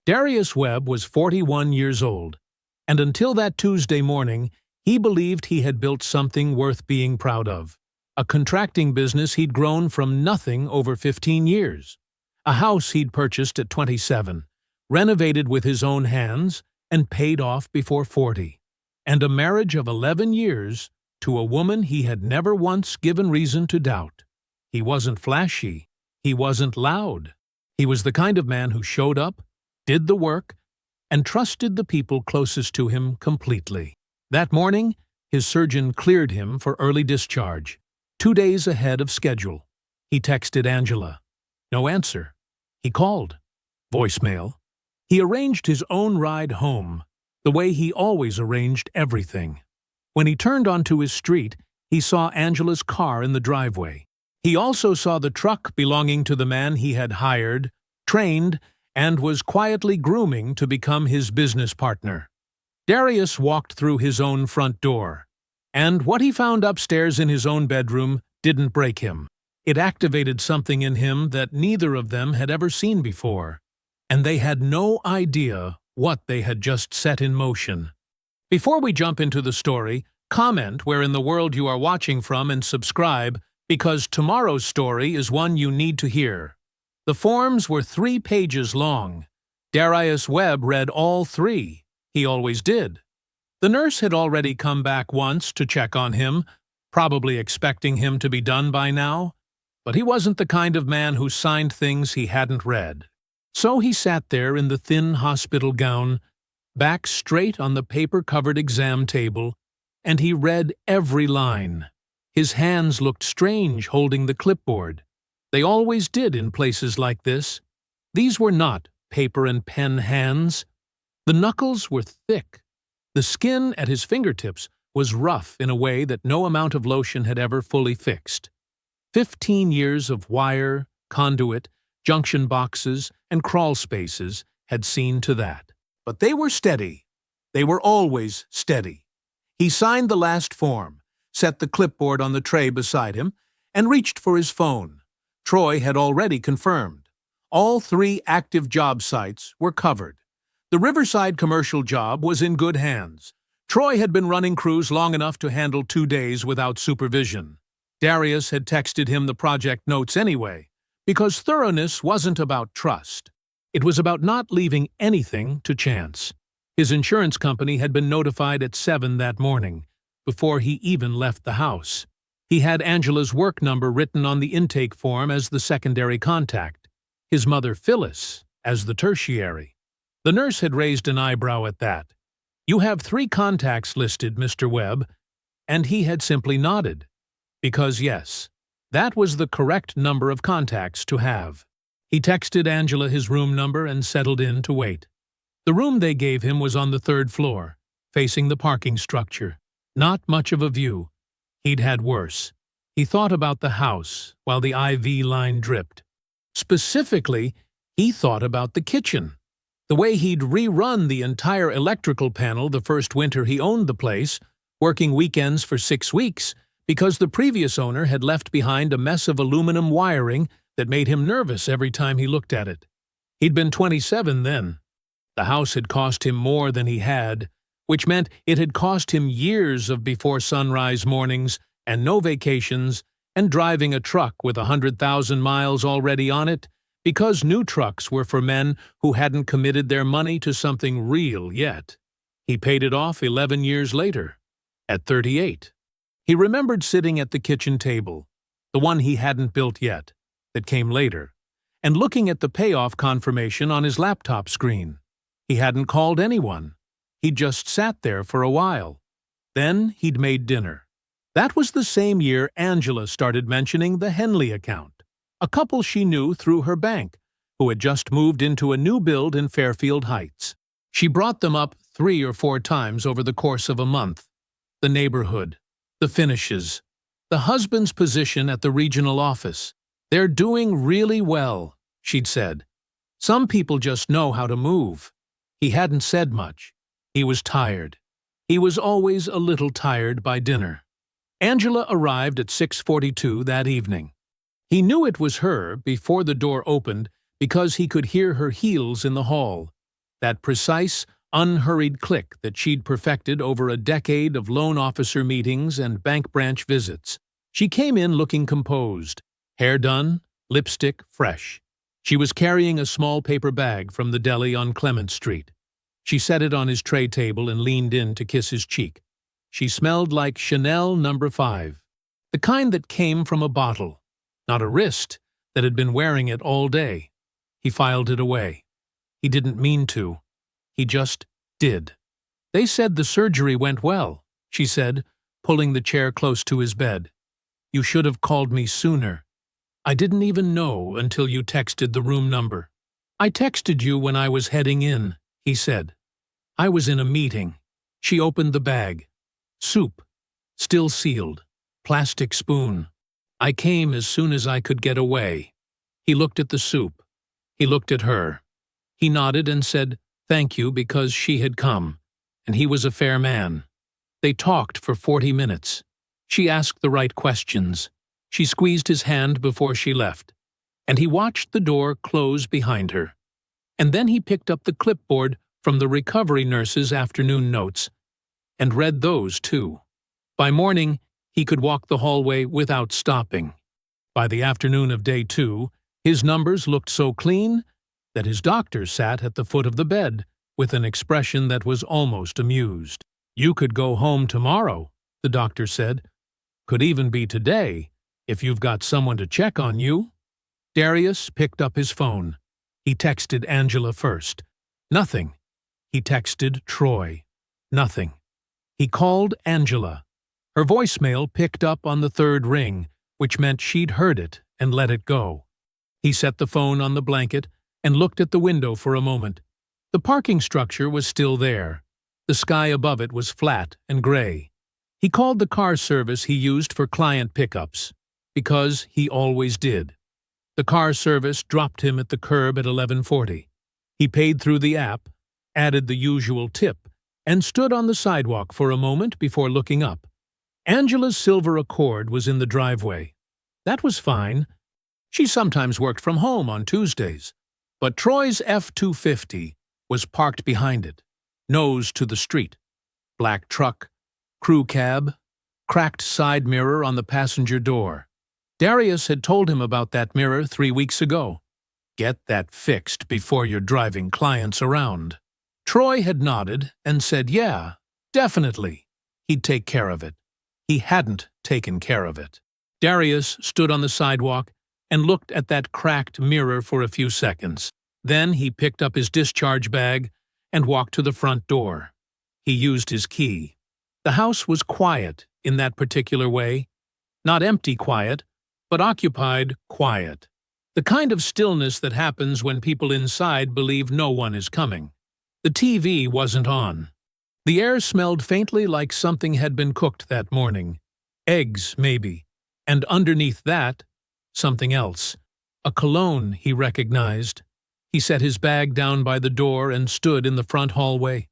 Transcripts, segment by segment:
Darius Webb was 41 years old, and until that Tuesday morning, he believed he had built something worth being proud of. A contracting business he'd grown from nothing over 15 years. A house he'd purchased at 27, renovated with his own hands, and paid off before 40. And a marriage of 11 years to a woman he had never once given reason to doubt. He wasn't flashy. He wasn't loud. He was the kind of man who showed up, did the work, and trusted the people closest to him completely. That morning, his surgeon cleared him for early discharge, 2 days ahead of schedule. He texted Angela. No answer. He called. Voicemail. He arranged his own ride home, the way he always arranged everything. When he turned onto his street, he saw Angela's car in the driveway. He also saw the truck belonging to the man he had hired, trained, and was quietly grooming to become his business partner. Darius walked through his own front door, and what he found upstairs in his own bedroom didn't break him. It activated something in him that neither of them had ever seen before, and they had no idea what they had just set in motion. Before we jump into the story, comment where in the world you are watching from and subscribe, because tomorrow's story is one you need to hear. The forms were 3 pages long. Darius Webb read all 3. He always did. The nurse had already come back once to check on him, probably expecting him to be done by now, but he wasn't the kind of man who signed things he hadn't read. So he sat there in the thin hospital gown, back straight on the paper-covered exam table, and he read every line. His hands looked strange holding the clipboard. They always did in places like this. These were not paper and pen hands. The knuckles were thick. The skin at his fingertips was rough in a way that no amount of lotion had ever fully fixed. 15 years of wire, conduit, junction boxes, and crawl spaces had seen to that. But they were steady. They were always steady. He signed the last form, set the clipboard on the tray beside him, and reached for his phone. Troy had already confirmed. All 3 active job sites were covered. The Riverside commercial job was in good hands. Troy had been running crews long enough to handle 2 days without supervision. Darius had texted him the project notes anyway, because thoroughness wasn't about trust. It was about not leaving anything to chance. His insurance company had been notified at 7 that morning, before he even left the house. He had Angela's work number written on the intake form as the secondary contact, his mother Phyllis as the tertiary. The nurse had raised an eyebrow at that. "You have 3 contacts listed, Mr. Webb," and he had simply nodded. Because yes, that was the correct number of contacts to have. He texted Angela his room number and settled in to wait. The room they gave him was on the 3rd floor, facing the parking structure. Not much of a view. He'd had worse. He thought about the house while the IV line dripped. Specifically, he thought about the kitchen. The way he'd rerun the entire electrical panel the first winter he owned the place, working weekends for 6 weeks, because the previous owner had left behind a mess of aluminum wiring that made him nervous every time he looked at it. He'd been 27 then. The house had cost him more than he had, which meant it had cost him years of before sunrise mornings and no vacations and driving a truck with 100,000 miles already on it, because new trucks were for men who hadn't committed their money to something real yet. He paid it off 11 years later, at 38. He remembered sitting at the kitchen table, the one he hadn't built yet, that came later, and looking at the payoff confirmation on his laptop screen. He hadn't called anyone. He'd just sat there for a while. Then he'd made dinner. That was the same year Angela started mentioning the Henley account, a couple she knew through her bank, who had just moved into a new build in Fairfield Heights. She brought them up 3 or 4 times over the course of a month. The neighborhood, the finishes, the husband's position at the regional office. "They're doing really well," she'd said. "Some people just know how to move." He hadn't said much. He was tired. He was always a little tired by dinner. Angela arrived at 6:42 that evening. He knew it was her before the door opened because he could hear her heels in the hall. that precise, unhurried click that she'd perfected over a decade of loan officer meetings and bank branch visits. She came in looking composed, hair done, lipstick fresh. She was carrying a small paper bag from the deli on Clement Street. She set it on his tray table and leaned in to kiss his cheek. She smelled like Chanel No. 5, the kind that came from a bottle, not a wrist that had been wearing it all day. He filed it away. He didn't mean to. He just did. "They said the surgery went well," she said, pulling the chair close to his bed. "You should have called me sooner. I didn't even know until you texted the room number." "I texted you when I was heading in," he said. "I was in a meeting." She opened the bag. Soup, still sealed, plastic spoon. "I came as soon as I could get away." He looked at the soup. He looked at her. He nodded and said thank you because she had come, and he was a fair man. They talked for 40 minutes. She asked the right questions. She squeezed his hand before she left, and he watched the door close behind her. And then he picked up the clipboard from the recovery nurse's afternoon notes and read those too. By morning, he could walk the hallway without stopping. By the afternoon of day 2, his numbers looked so clean that his doctor sat at the foot of the bed with an expression that was almost amused. "You could go home tomorrow," the doctor said. "Could even be today, if you've got someone to check on you." Darius picked up his phone. He texted Angela first. Nothing. He texted Troy. Nothing. He called Angela. Her voicemail picked up on the 3rd ring, which meant she'd heard it and let it go. He set the phone on the blanket and looked at the window for a moment. The parking structure was still there. The sky above it was flat and gray. He called the car service he used for client pickups, because he always did. The car service dropped him at the curb at 11:40. He paid through the app, added the usual tip, and stood on the sidewalk for a moment before looking up. Angela's silver Accord was in the driveway. That was fine. She sometimes worked from home on Tuesdays. But Troy's F-250 was parked behind it, nose to the street. Black truck, crew cab, cracked side mirror on the passenger door. Darius had told him about that mirror 3 weeks ago. Get that fixed before you're driving clients around. Troy had nodded and said, yeah, definitely. He'd take care of it. He hadn't taken care of it. Darius stood on the sidewalk and looked at that cracked mirror for a few seconds. Then he picked up his discharge bag and walked to the front door. He used his key. The house was quiet in that particular way. Not empty quiet, but occupied quiet. The kind of stillness that happens when people inside believe no one is coming. The TV wasn't on. The air smelled faintly like something had been cooked that morning. Eggs, maybe. And underneath that, something else. A cologne he recognized. He set his bag down by the door and stood in the front hallway.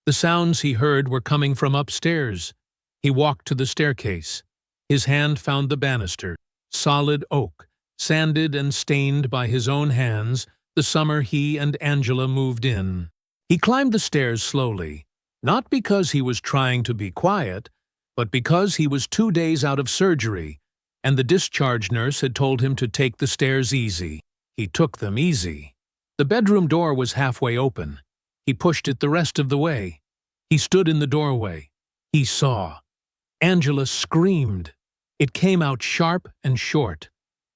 The sounds he heard were coming from upstairs. He walked to the staircase. His hand found the banister, solid oak, sanded and stained by his own hands the summer he and Angela moved in. He climbed the stairs slowly, not because he was trying to be quiet, but because he was 2 days out of surgery, and the discharge nurse had told him to take the stairs easy. He took them easy. The bedroom door was halfway open. He pushed it the rest of the way. He stood in the doorway. He saw. Angela screamed. It came out sharp and short,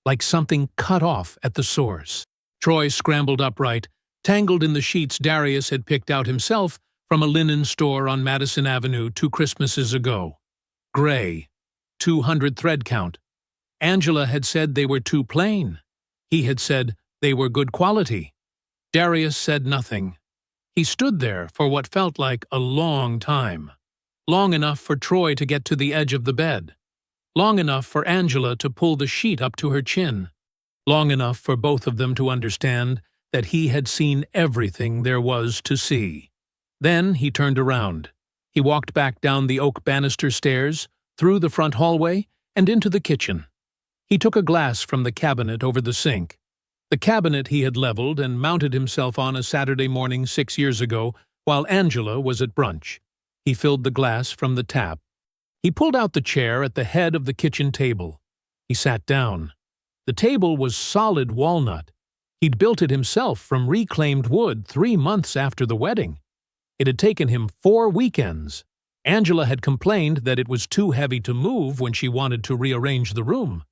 like something cut off at the source. Troy scrambled upright, tangled in the sheets Darius had picked out himself from a linen store on Madison Avenue 2 Christmases ago. Gray. 200 thread count. Angela had said they were too plain. He had said they were good quality. Darius said nothing. He stood there for what felt like a long time. Long enough for Troy to get to the edge of the bed. Long enough for Angela to pull the sheet up to her chin. Long enough for both of them to understand that he had seen everything there was to see. Then he turned around. He walked back down the oak banister stairs, through the front hallway, and into the kitchen. He took a glass from the cabinet over the sink. The cabinet he had leveled and mounted himself on a Saturday morning 6 years ago while Angela was at brunch. He filled the glass from the tap. He pulled out the chair at the head of the kitchen table. He sat down. The table was solid walnut. He'd built it himself from reclaimed wood 3 months after the wedding. It had taken him 4 weekends. Angela had complained that it was too heavy to move when she wanted to rearrange the room.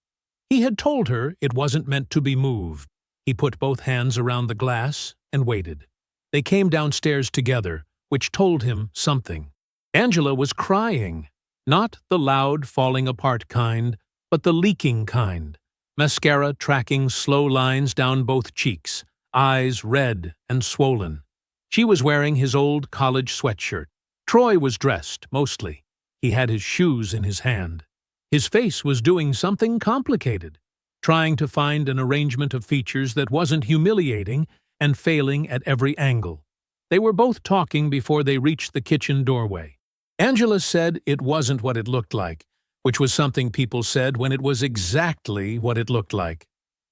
He had told her it wasn't meant to be moved. He put both hands around the glass and waited. They came downstairs together, which told him something. Angela was crying, not the loud, falling-apart kind, but the leaking kind. Mascara tracking slow lines down both cheeks, eyes red and swollen. She was wearing his old college sweatshirt. Troy was dressed, mostly. He had his shoes in his hand. His face was doing something complicated, trying to find an arrangement of features that wasn't humiliating and failing at every angle. They were both talking before they reached the kitchen doorway. Angela said it wasn't what it looked like, which was something people said when it was exactly what it looked like.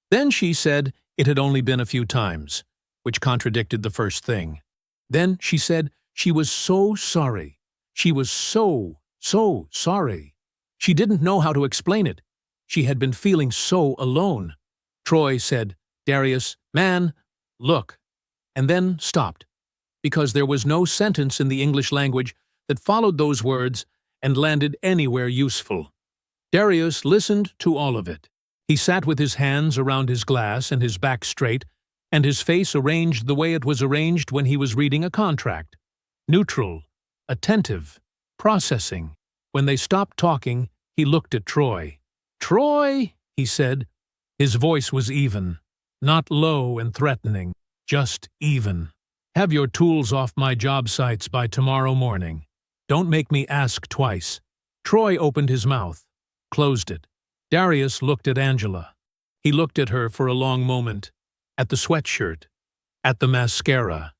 Then she said it had only been a few times, which contradicted the first thing. Then she said she was so sorry. She was so sorry. She didn't know how to explain it. She had been feeling so alone. Troy said, "Darius, man, look," and then stopped, because there was no sentence in the English language that followed those words and landed anywhere useful. Darius listened to all of it. He sat with his hands around his glass and his back straight, and his face arranged the way it was arranged when he was reading a contract. Neutral, attentive, processing. When they stopped talking, he looked at Troy. "Troy," he said. His voice was even, not low and threatening, just even. "Have your tools off my job sites by tomorrow morning. Don't make me ask twice." Troy opened his mouth, closed it. Darius looked at Angela. He looked at her for a long moment, at the sweatshirt, at the mascara,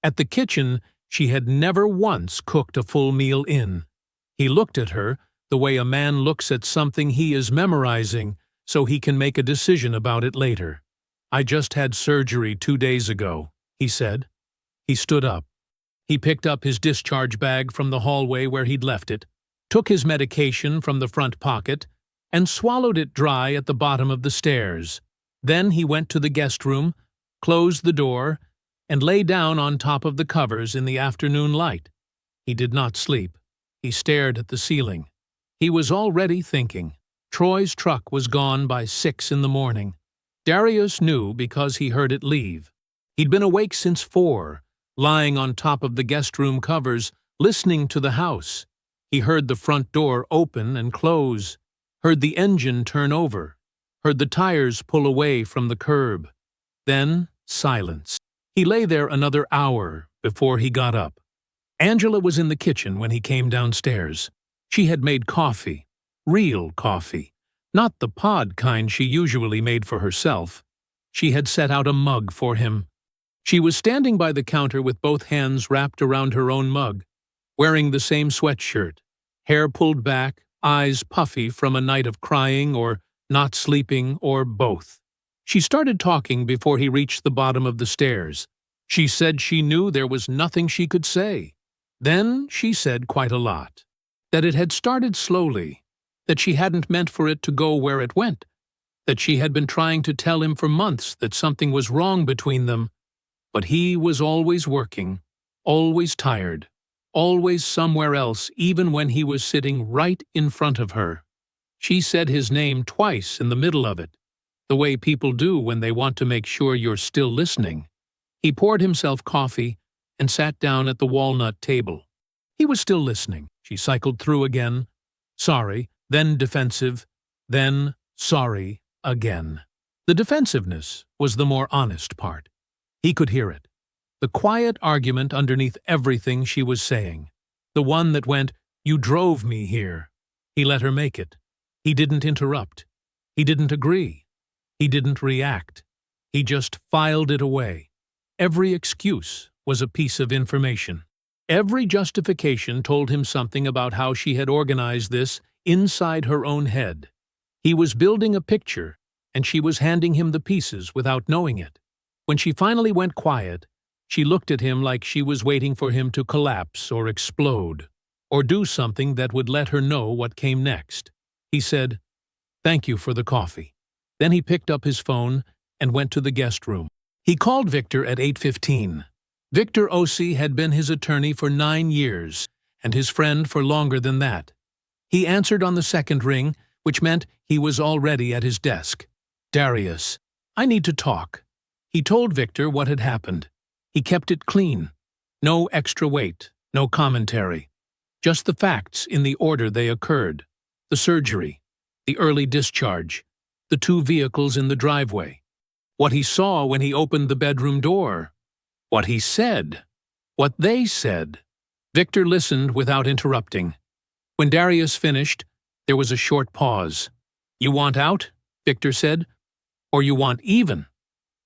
at the kitchen she had never once cooked a full meal in. He looked at her the way a man looks at something he is memorizing so he can make a decision about it later. "I just had surgery 2 days ago," he said. He stood up. He picked up his discharge bag from the hallway where he'd left it, took his medication from the front pocket, and swallowed it dry at the bottom of the stairs. Then he went to the guest room, closed the door, and lay down on top of the covers in the afternoon light. He did not sleep. He stared at the ceiling. He was already thinking. Troy's truck was gone by 6 in the morning. Darius knew because he heard it leave. He'd been awake since 4, lying on top of the guest room covers, listening to the house. He heard the front door open and close, heard the engine turn over, heard the tires pull away from the curb. Then silence. He lay there another hour before he got up. Angela was in the kitchen when he came downstairs. She had made coffee, real coffee, not the pod kind she usually made for herself. She had set out a mug for him. She was standing by the counter with both hands wrapped around her own mug, wearing the same sweatshirt, hair pulled back, eyes puffy from a night of crying or not sleeping or both. She started talking before he reached the bottom of the stairs. She said she knew there was nothing she could say. Then she said quite a lot. That it had started slowly, that she hadn't meant for it to go where it went, that she had been trying to tell him for months that something was wrong between them, but he was always working, always tired, always somewhere else even when he was sitting right in front of her. She said his name twice in the middle of it, the way people do when they want to make sure you're still listening. He poured himself coffee and sat down at the walnut table. He was still listening. She cycled through again. Sorry, then defensive, then sorry again. The defensiveness was the more honest part. He could hear it. The quiet argument underneath everything she was saying. The one that went, "You drove me here." He let her make it. He didn't interrupt. He didn't agree. He didn't react. He just filed it away. Every excuse was a piece of information. Every justification told him something about how she had organized this inside her own head. He was building a picture, and she was handing him the pieces without knowing it. When she finally went quiet, she looked at him like she was waiting for him to collapse or explode, or do something that would let her know what came next. He said, "Thank you for the coffee." Then he picked up his phone and went to the guest room. He called Victor at 8:15. Victor Ossie had been his attorney for 9 years, and his friend for longer than that. He answered on the second ring, which meant he was already at his desk. "Darius, I need to talk." He told Victor what had happened. He kept it clean. No extra weight, no commentary. Just the facts in the order they occurred. The surgery, the early discharge, the 2 vehicles in the driveway. What he saw when he opened the bedroom door. What he said. What they said. Victor listened without interrupting. When Darius finished, there was a short pause. "You want out?" Victor said. "Or you want even?"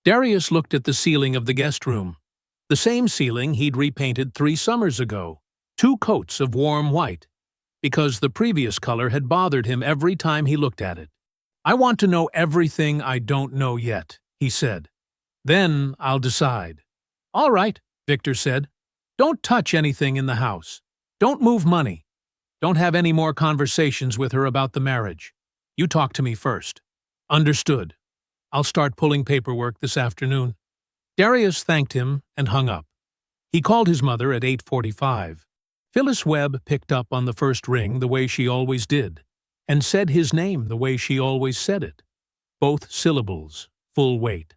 Darius looked at the ceiling of the guest room. The same ceiling he'd repainted 3 summers ago. 2 coats of warm white, because the previous color had bothered him every time he looked at it. "I want to know everything I don't know yet," he said. "Then I'll decide." "All right," Victor said. "Don't touch anything in the house. Don't move money. Don't have any more conversations with her about the marriage. You talk to me first." "Understood. I'll start pulling paperwork this afternoon." Darius thanked him and hung up. He called his mother at 8:45. Phyllis Webb picked up on the first ring the way she always did, and said his name the way she always said it. Both syllables, full weight.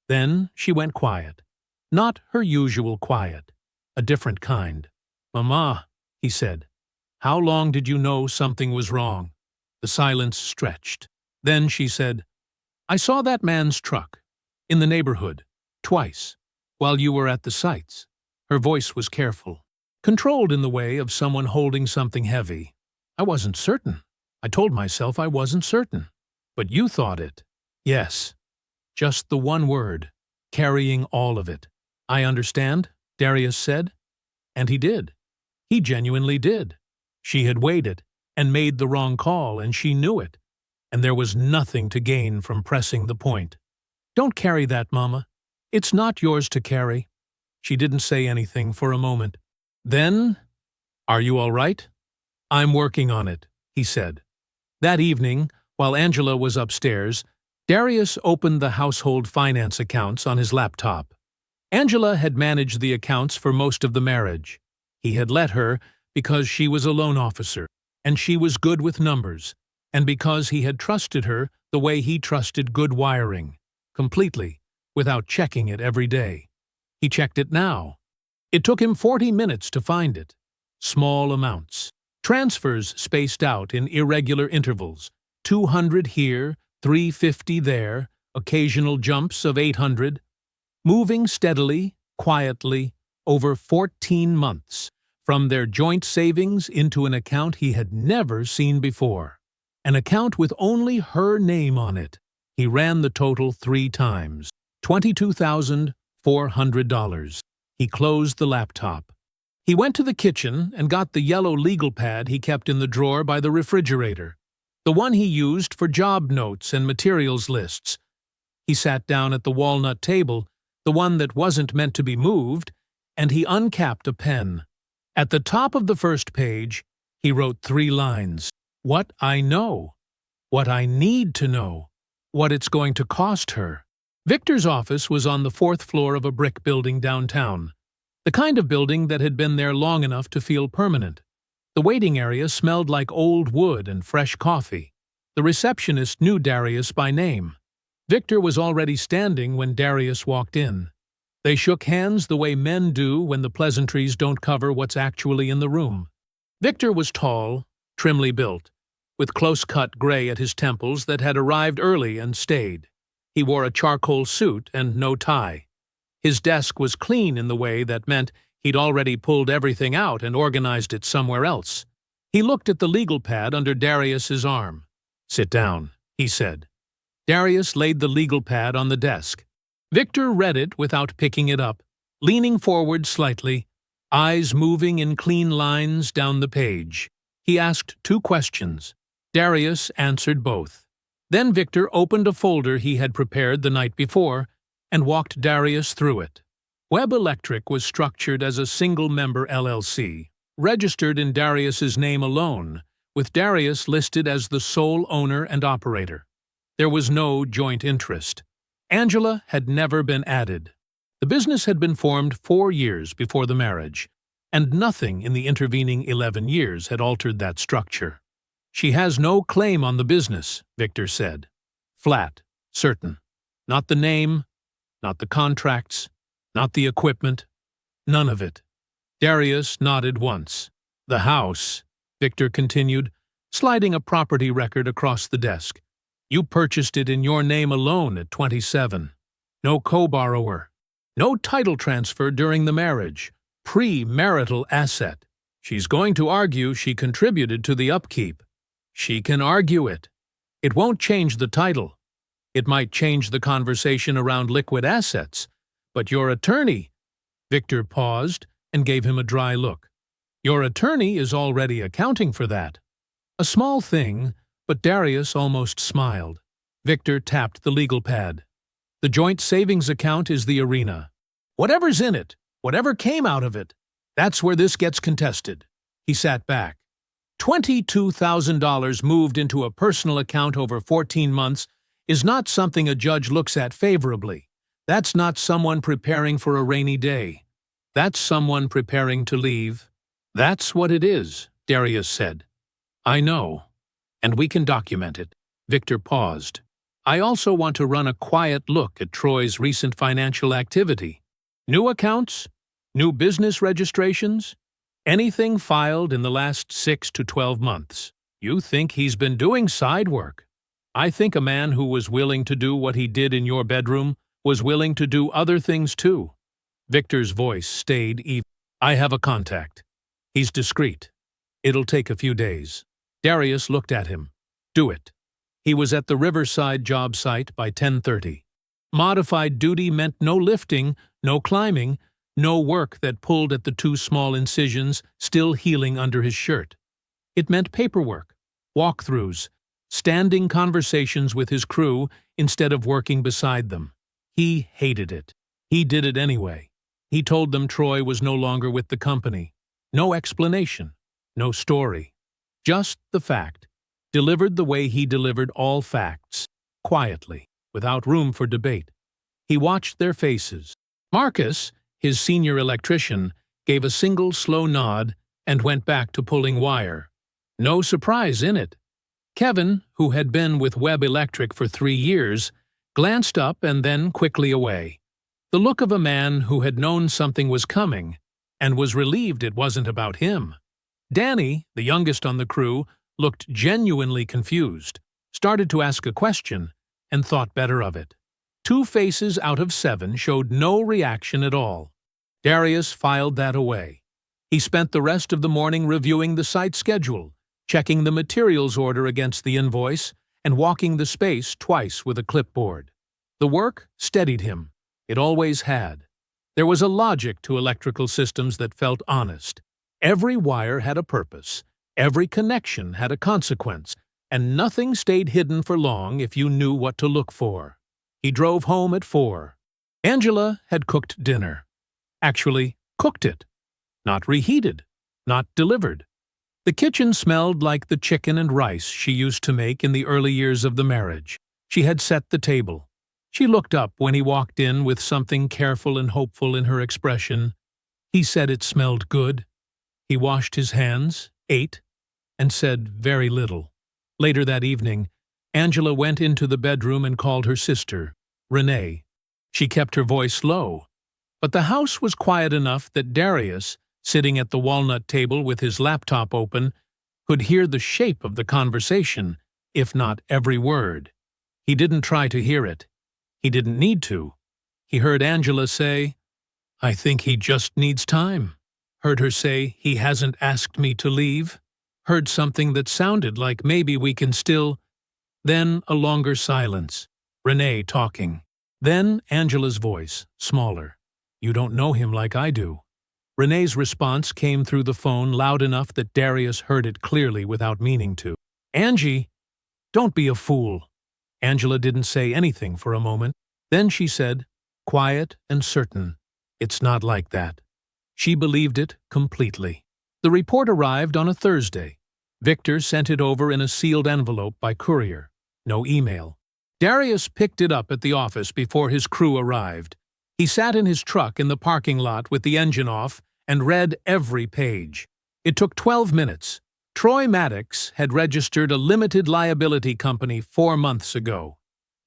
Then she went quiet. Not her usual quiet, a different kind. "Mama," he said, "how long did you know something was wrong?" The silence stretched. Then she said, "I saw that man's truck, in the neighborhood, twice, while you were at the sites." Her voice was careful, controlled in the way of someone holding something heavy. "I wasn't certain. I told myself I wasn't certain. But you thought it." "Yes. Just the one word, carrying all of it." "I understand," Darius said. And he did. He genuinely did. She had waited and made the wrong call, and she knew it. And there was nothing to gain from pressing the point. "Don't carry that, Mama. It's not yours to carry." She didn't say anything for a moment. Then, "Are you all right?" "I'm working on it," he said. That evening, while Angela was upstairs, Darius opened the household finance accounts on his laptop. Angela had managed the accounts for most of the marriage. He had let her because she was a loan officer, and she was good with numbers, and because he had trusted her the way he trusted good wiring, completely, without checking it every day. He checked it now. It took him 40 minutes to find it. Small amounts. Transfers spaced out in irregular intervals. 200 here, 350 there, occasional jumps of 800. Moving steadily, quietly, over 14 months, from their joint savings into an account he had never seen before. An account with only her name on it. He ran the total 3 times. $22,400. He closed the laptop. He went to the kitchen and got the yellow legal pad he kept in the drawer by the refrigerator, the one he used for job notes and materials lists. He sat down at the walnut table, the one that wasn't meant to be moved, and he uncapped a pen. At the top of the first page, he wrote 3 lines. "What I know. What I need to know. What it's going to cost her." Victor's office was on the 4th floor of a brick building downtown, the kind of building that had been there long enough to feel permanent. The waiting area smelled like old wood and fresh coffee. The receptionist knew Darius by name. Victor was already standing when Darius walked in. They shook hands the way men do when the pleasantries don't cover what's actually in the room. Victor was tall, trimly built, with close-cut gray at his temples that had arrived early and stayed. He wore a charcoal suit and no tie. His desk was clean in the way that meant he'd already pulled everything out and organized it somewhere else. He looked at the legal pad under Darius's arm. "Sit down," he said. Darius laid the legal pad on the desk. Victor read it without picking it up, leaning forward slightly, eyes moving in clean lines down the page. He asked 2 questions. Darius answered both. Then Victor opened a folder he had prepared the night before and walked Darius through it. Webb Electric was structured as a single-member LLC, registered in Darius's name alone, with Darius listed as the sole owner and operator. There was no joint interest. Angela had never been added. The business had been formed 4 years before the marriage, and nothing in the intervening 11 years had altered that structure. "She has no claim on the business," Victor said. Flat, certain. Not the name, not the contracts, not the equipment, none of it. Darius nodded once. "The house," Victor continued, sliding a property record across the desk. "You purchased it in your name alone at 27. No co-borrower. No title transfer during the marriage. Pre-marital asset. She's going to argue she contributed to the upkeep. She can argue it. It won't change the title. It might change the conversation around liquid assets. But your attorney—" Victor paused and gave him a dry look. "Your attorney is already accounting for that." A small thing, but Darius almost smiled. Victor tapped the legal pad. "The joint savings account is the arena. Whatever's in it, whatever came out of it, that's where this gets contested." He sat back. $22,000 moved into a personal account over 14 months is not something a judge looks at favorably. That's not someone preparing for a rainy day. That's someone preparing to leave. "That's what it is," Darius said. "I know, and we can document it." Victor paused. "I also want to run a quiet look at Troy's recent financial activity. New accounts? New business registrations? Anything filed in the last 6 to 12 months. You think he's been doing side work. I think a man who was willing to do what he did in your bedroom was willing to do other things too." Victor's voice stayed even. "I have a contact. He's discreet. It'll take a few days." Darius looked at him. "Do it." He was at the Riverside job site by 10:30. Modified duty meant no lifting, no climbing, no work that pulled at the 2 small incisions still healing under his shirt. It meant paperwork, walkthroughs, standing conversations with his crew instead of working beside them. He hated it. He did it anyway. He told them Troy was no longer with the company. No explanation, no story. Just the fact, delivered the way he delivered all facts, quietly, without room for debate. He watched their faces. Marcus, his senior electrician, gave a single slow nod and went back to pulling wire. No surprise in it. Kevin, who had been with Webb Electric for 3 years, glanced up and then quickly away. The look of a man who had known something was coming and was relieved it wasn't about him. Danny, the youngest on the crew, looked genuinely confused, started to ask a question, and thought better of it. 2 faces out of 7 showed no reaction at all. Darius filed that away. He spent the rest of the morning reviewing the site schedule, checking the materials order against the invoice, and walking the space twice with a clipboard. The work steadied him. It always had. There was a logic to electrical systems that felt honest. Every wire had a purpose, every connection had a consequence, and nothing stayed hidden for long if you knew what to look for. He drove home at 4. Angela had cooked dinner. Actually, cooked it. Not reheated. Not delivered. The kitchen smelled like the chicken and rice she used to make in the early years of the marriage. She had set the table. She looked up when he walked in with something careful and hopeful in her expression. He said it smelled good. He washed his hands, ate, and said very little. Later that evening, Angela went into the bedroom and called her sister, Renee. She kept her voice low, but the house was quiet enough that Darius, sitting at the walnut table with his laptop open, could hear the shape of the conversation, if not every word. He didn't try to hear it. He didn't need to. He heard Angela say, "I think he just needs time." Heard her say, "He hasn't asked me to leave." Heard something that sounded like maybe we can still. Then a longer silence. Renee talking. Then Angela's voice, smaller. "You don't know him like I do." Renee's response came through the phone loud enough that Darius heard it clearly without meaning to. "Angie, don't be a fool. Angela didn't say anything for a moment. Then she said, quiet and certain, "It's not like that." She believed it completely. The report arrived on a Thursday. Victor sent it over in a sealed envelope by courier. No email. Darius picked it up at the office before his crew arrived. He sat in his truck in the parking lot with the engine off and read every page. It took 12 minutes. Troy Maddox had registered a limited liability company 4 months ago.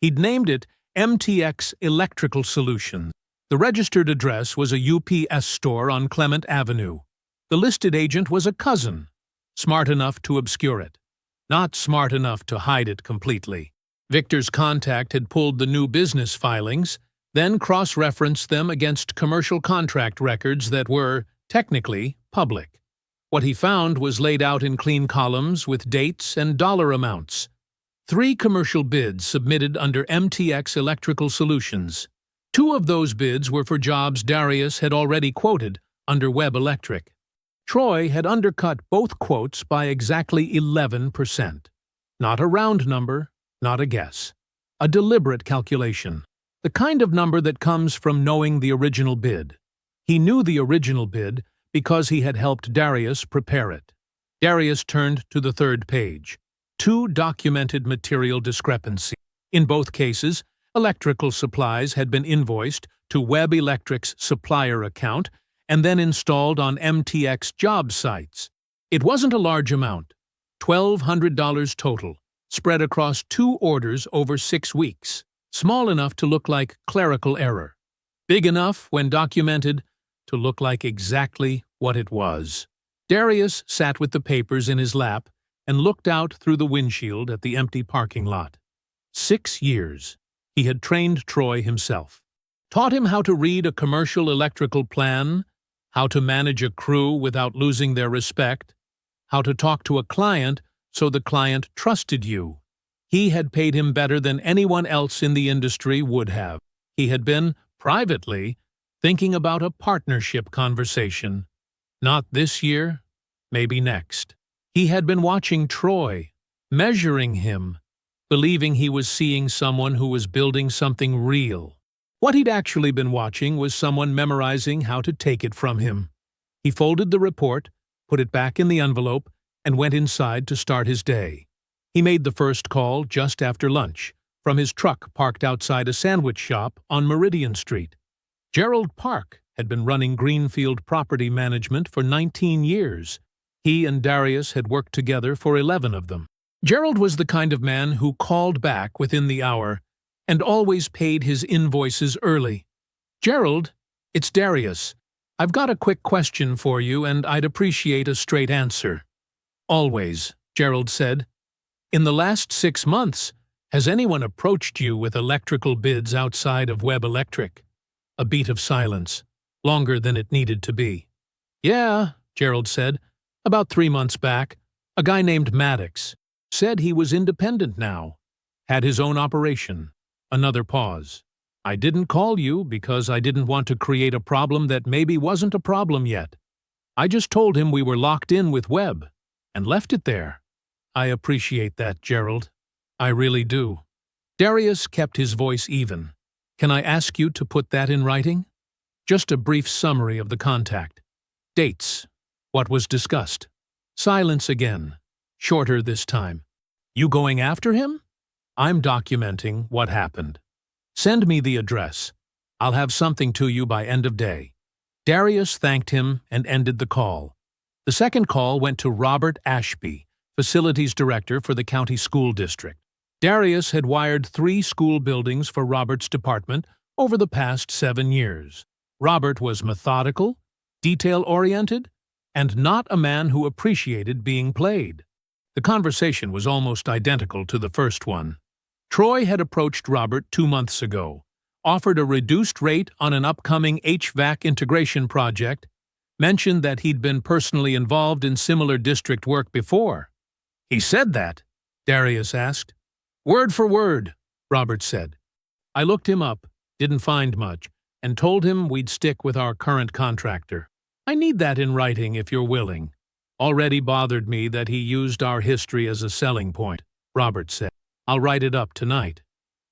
He'd named it MTX Electrical Solutions. The registered address was a UPS store on Clement Avenue. The listed agent was a cousin, smart enough to obscure it, not smart enough to hide it completely. Victor's contact had pulled the new business filings, then cross-referenced them against commercial contract records that were, technically, public. What he found was laid out in clean columns with dates and dollar amounts. 3 commercial bids submitted under MTX Electrical Solutions. 2 of those bids were for jobs Darius had already quoted under Webb Electric. Troy had undercut both quotes by exactly 11%. Not a round number, not a guess. A deliberate calculation. The kind of number that comes from knowing the original bid. He knew the original bid because he had helped Darius prepare it. Darius turned to the 3rd page. 2 documented material discrepancies. In both cases, electrical supplies had been invoiced to Webb Electric's supplier account and then installed on MTX job sites. It wasn't a large amount, $1,200 total, spread across 2 orders over 6 weeks. Small enough to look like clerical error. Big enough, when documented, to look like exactly what it was. Darius sat with the papers in his lap and looked out through the windshield at the empty parking lot. 6 years. He had trained Troy himself. Taught him how to read a commercial electrical plan, how to manage a crew without losing their respect, how to talk to a client so the client trusted you. He had paid him better than anyone else in the industry would have. He had been, privately, thinking about a partnership conversation. Not this year, maybe next. He had been watching Troy, measuring him, believing he was seeing someone who was building something real. What he'd actually been watching was someone memorizing how to take it from him. He folded the report, put it back in the envelope, and went inside to start his day. He made the first call just after lunch, from his truck parked outside a sandwich shop on Meridian Street. Gerald Park had been running Greenfield Property Management for 19 years. He and Darius had worked together for 11 of them. Gerald was the kind of man who called back within the hour and always paid his invoices early. "Gerald, it's Darius. I've got a quick question for you and I'd appreciate a straight answer." "Always," Gerald said. "In the last 6 months, has anyone approached you with electrical bids outside of Webb Electric?" A beat of silence, longer than it needed to be. "Yeah," Gerald said. "About 3 months back, a guy named Maddox. Said he was independent now. Had his own operation." Another pause. "I didn't call you because I didn't want to create a problem that maybe wasn't a problem yet. I just told him we were locked in with Webb, and left it there." "I appreciate that, Gerald. I really do." Darius kept his voice even. "Can I ask you to put that in writing? Just a brief summary of the contact. Dates. What was discussed." Silence again. Shorter this time. "You going after him?" "I'm documenting what happened. Send me the address. I'll have something to you by end of day." Darius thanked him and ended the call. The second call went to Robert Ashby, Facilities Director for the County School District. Darius had wired 3 school buildings for Robert's department over the past 7 years. Robert was methodical, detail-oriented, and not a man who appreciated being played. The conversation was almost identical to the first one. Troy had approached Robert 2 months ago, offered a reduced rate on an upcoming HVAC integration project, mentioned that he'd been personally involved in similar district work before. "He said that?" Darius asked. "Word for word," Robert said. "I looked him up, didn't find much, and told him we'd stick with our current contractor. I need that in writing if you're willing. Already bothered me that he used our history as a selling point," Robert said. "I'll write it up tonight."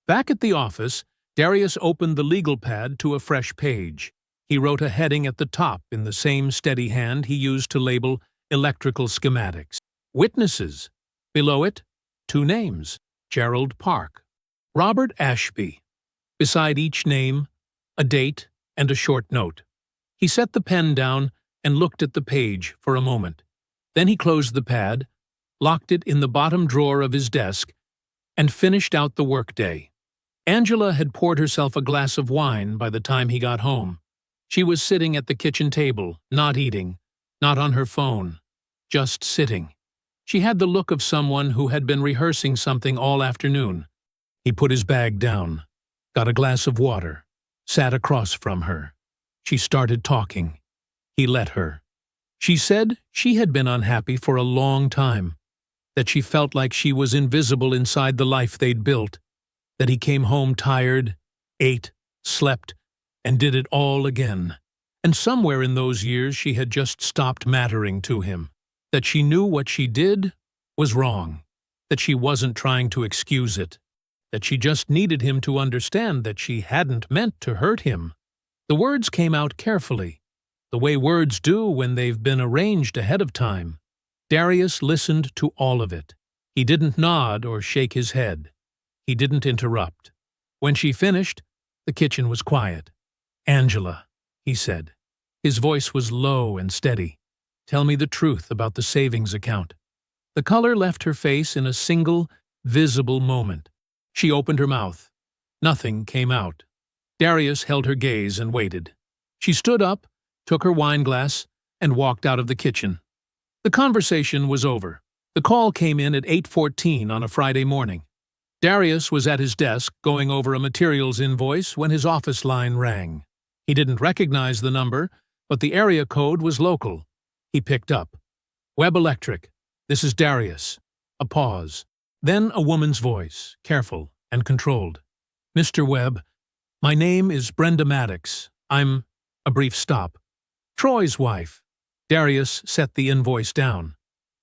Back at the office, Darius opened the legal pad to a fresh page. He wrote a heading at the top in the same steady hand he used to label electrical schematics. Witnesses. Below it, 2 names: Gerald Park, Robert Ashby. Beside each name, a date and a short note. He set the pen down and looked at the page for a moment. Then he closed the pad, locked it in the bottom drawer of his desk, and finished out the workday. Angela had poured herself a glass of wine by the time he got home. She was sitting at the kitchen table, not eating, not on her phone, just sitting. She had the look of someone who had been rehearsing something all afternoon. He put his bag down, got a glass of water, sat across from her. She started talking. He let her. She said she had been unhappy for a long time, that she felt like she was invisible inside the life they'd built, that he came home tired, ate, slept, and did it all again. And somewhere in those years she had just stopped mattering to him, that she knew what she did was wrong, that she wasn't trying to excuse it, that she just needed him to understand that she hadn't meant to hurt him. The words came out carefully, the way words do when they've been arranged ahead of time. Darius listened to all of it. He didn't nod or shake his head. He didn't interrupt. When she finished, the kitchen was quiet. "Angela," he said. His voice was low and steady. "Tell me the truth about the savings account." The color left her face in a single, visible moment. She opened her mouth. Nothing came out. Darius held her gaze and waited. She stood up, took her wineglass, and walked out of the kitchen. The conversation was over. The call came in at 8:14 on a Friday morning. Darius was at his desk going over a materials invoice when his office line rang. He didn't recognize the number, but the area code was local. He picked up. "Webb Electric. This is Darius." A pause. Then a woman's voice, careful and controlled. "Mr. Webb, my name is Brenda Maddox. I'm—" A brief stop. "Troy's wife." Darius set the invoice down.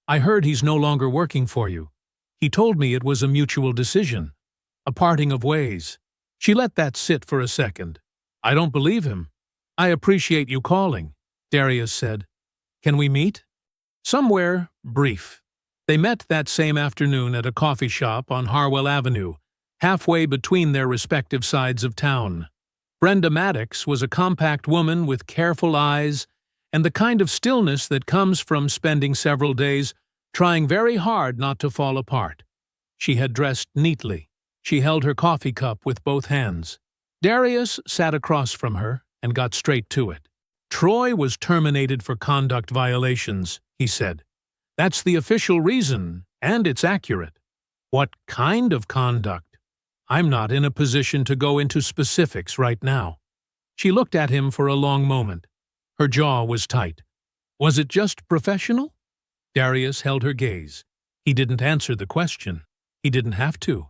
"I heard he's no longer working for you. He told me it was a mutual decision, a parting of ways." She let that sit for a second. "I don't believe him." "I appreciate you calling," Darius said. "Can we meet?" Somewhere brief. They met that same afternoon at a coffee shop on Harwell Avenue, halfway between their respective sides of town. Brenda Maddox was a compact woman with careful eyes and the kind of stillness that comes from spending several days trying very hard not to fall apart. She had dressed neatly. She held her coffee cup with both hands. Darius sat across from her and got straight to it. "Troy was terminated for conduct violations," he said. "That's the official reason, and it's accurate." "What kind of conduct?" "I'm not in a position to go into specifics right now." She looked at him for a long moment. Her jaw was tight. "Was it just professional?" Darius held her gaze. He didn't answer the question. He didn't have to.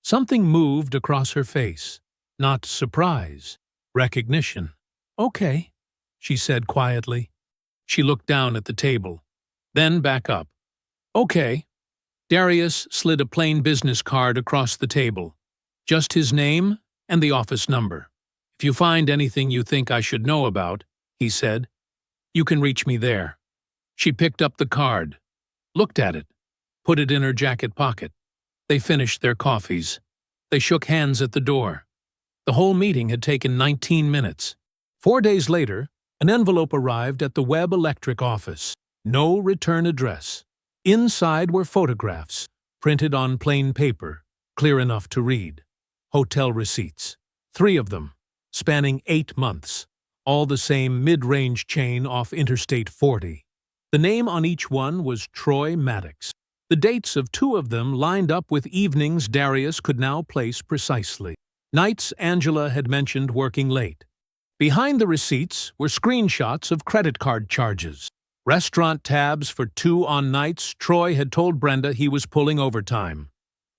Something moved across her face. Not surprise. Recognition. "Okay," she said quietly. She looked down at the table, then back up. "Okay." Darius slid a plain business card across the table. "Just his name and the office number. If you find anything you think I should know about," he said, "you can reach me there." She picked up the card, looked at it, put it in her jacket pocket. They finished their coffees. They shook hands at the door. The whole meeting had taken 19 minutes. 4 days later, an envelope arrived at the Webb Electric office. No return address. Inside were photographs, printed on plain paper, clear enough to read. Hotel receipts. 3 of them, spanning 8 months. All the same mid-range chain off Interstate 40. The name on each one was Troy Maddox. The dates of 2 of them lined up with evenings Darius could now place precisely. Nights Angela had mentioned working late. Behind the receipts were screenshots of credit card charges. Restaurant tabs for 2 on nights Troy had told Brenda he was pulling overtime.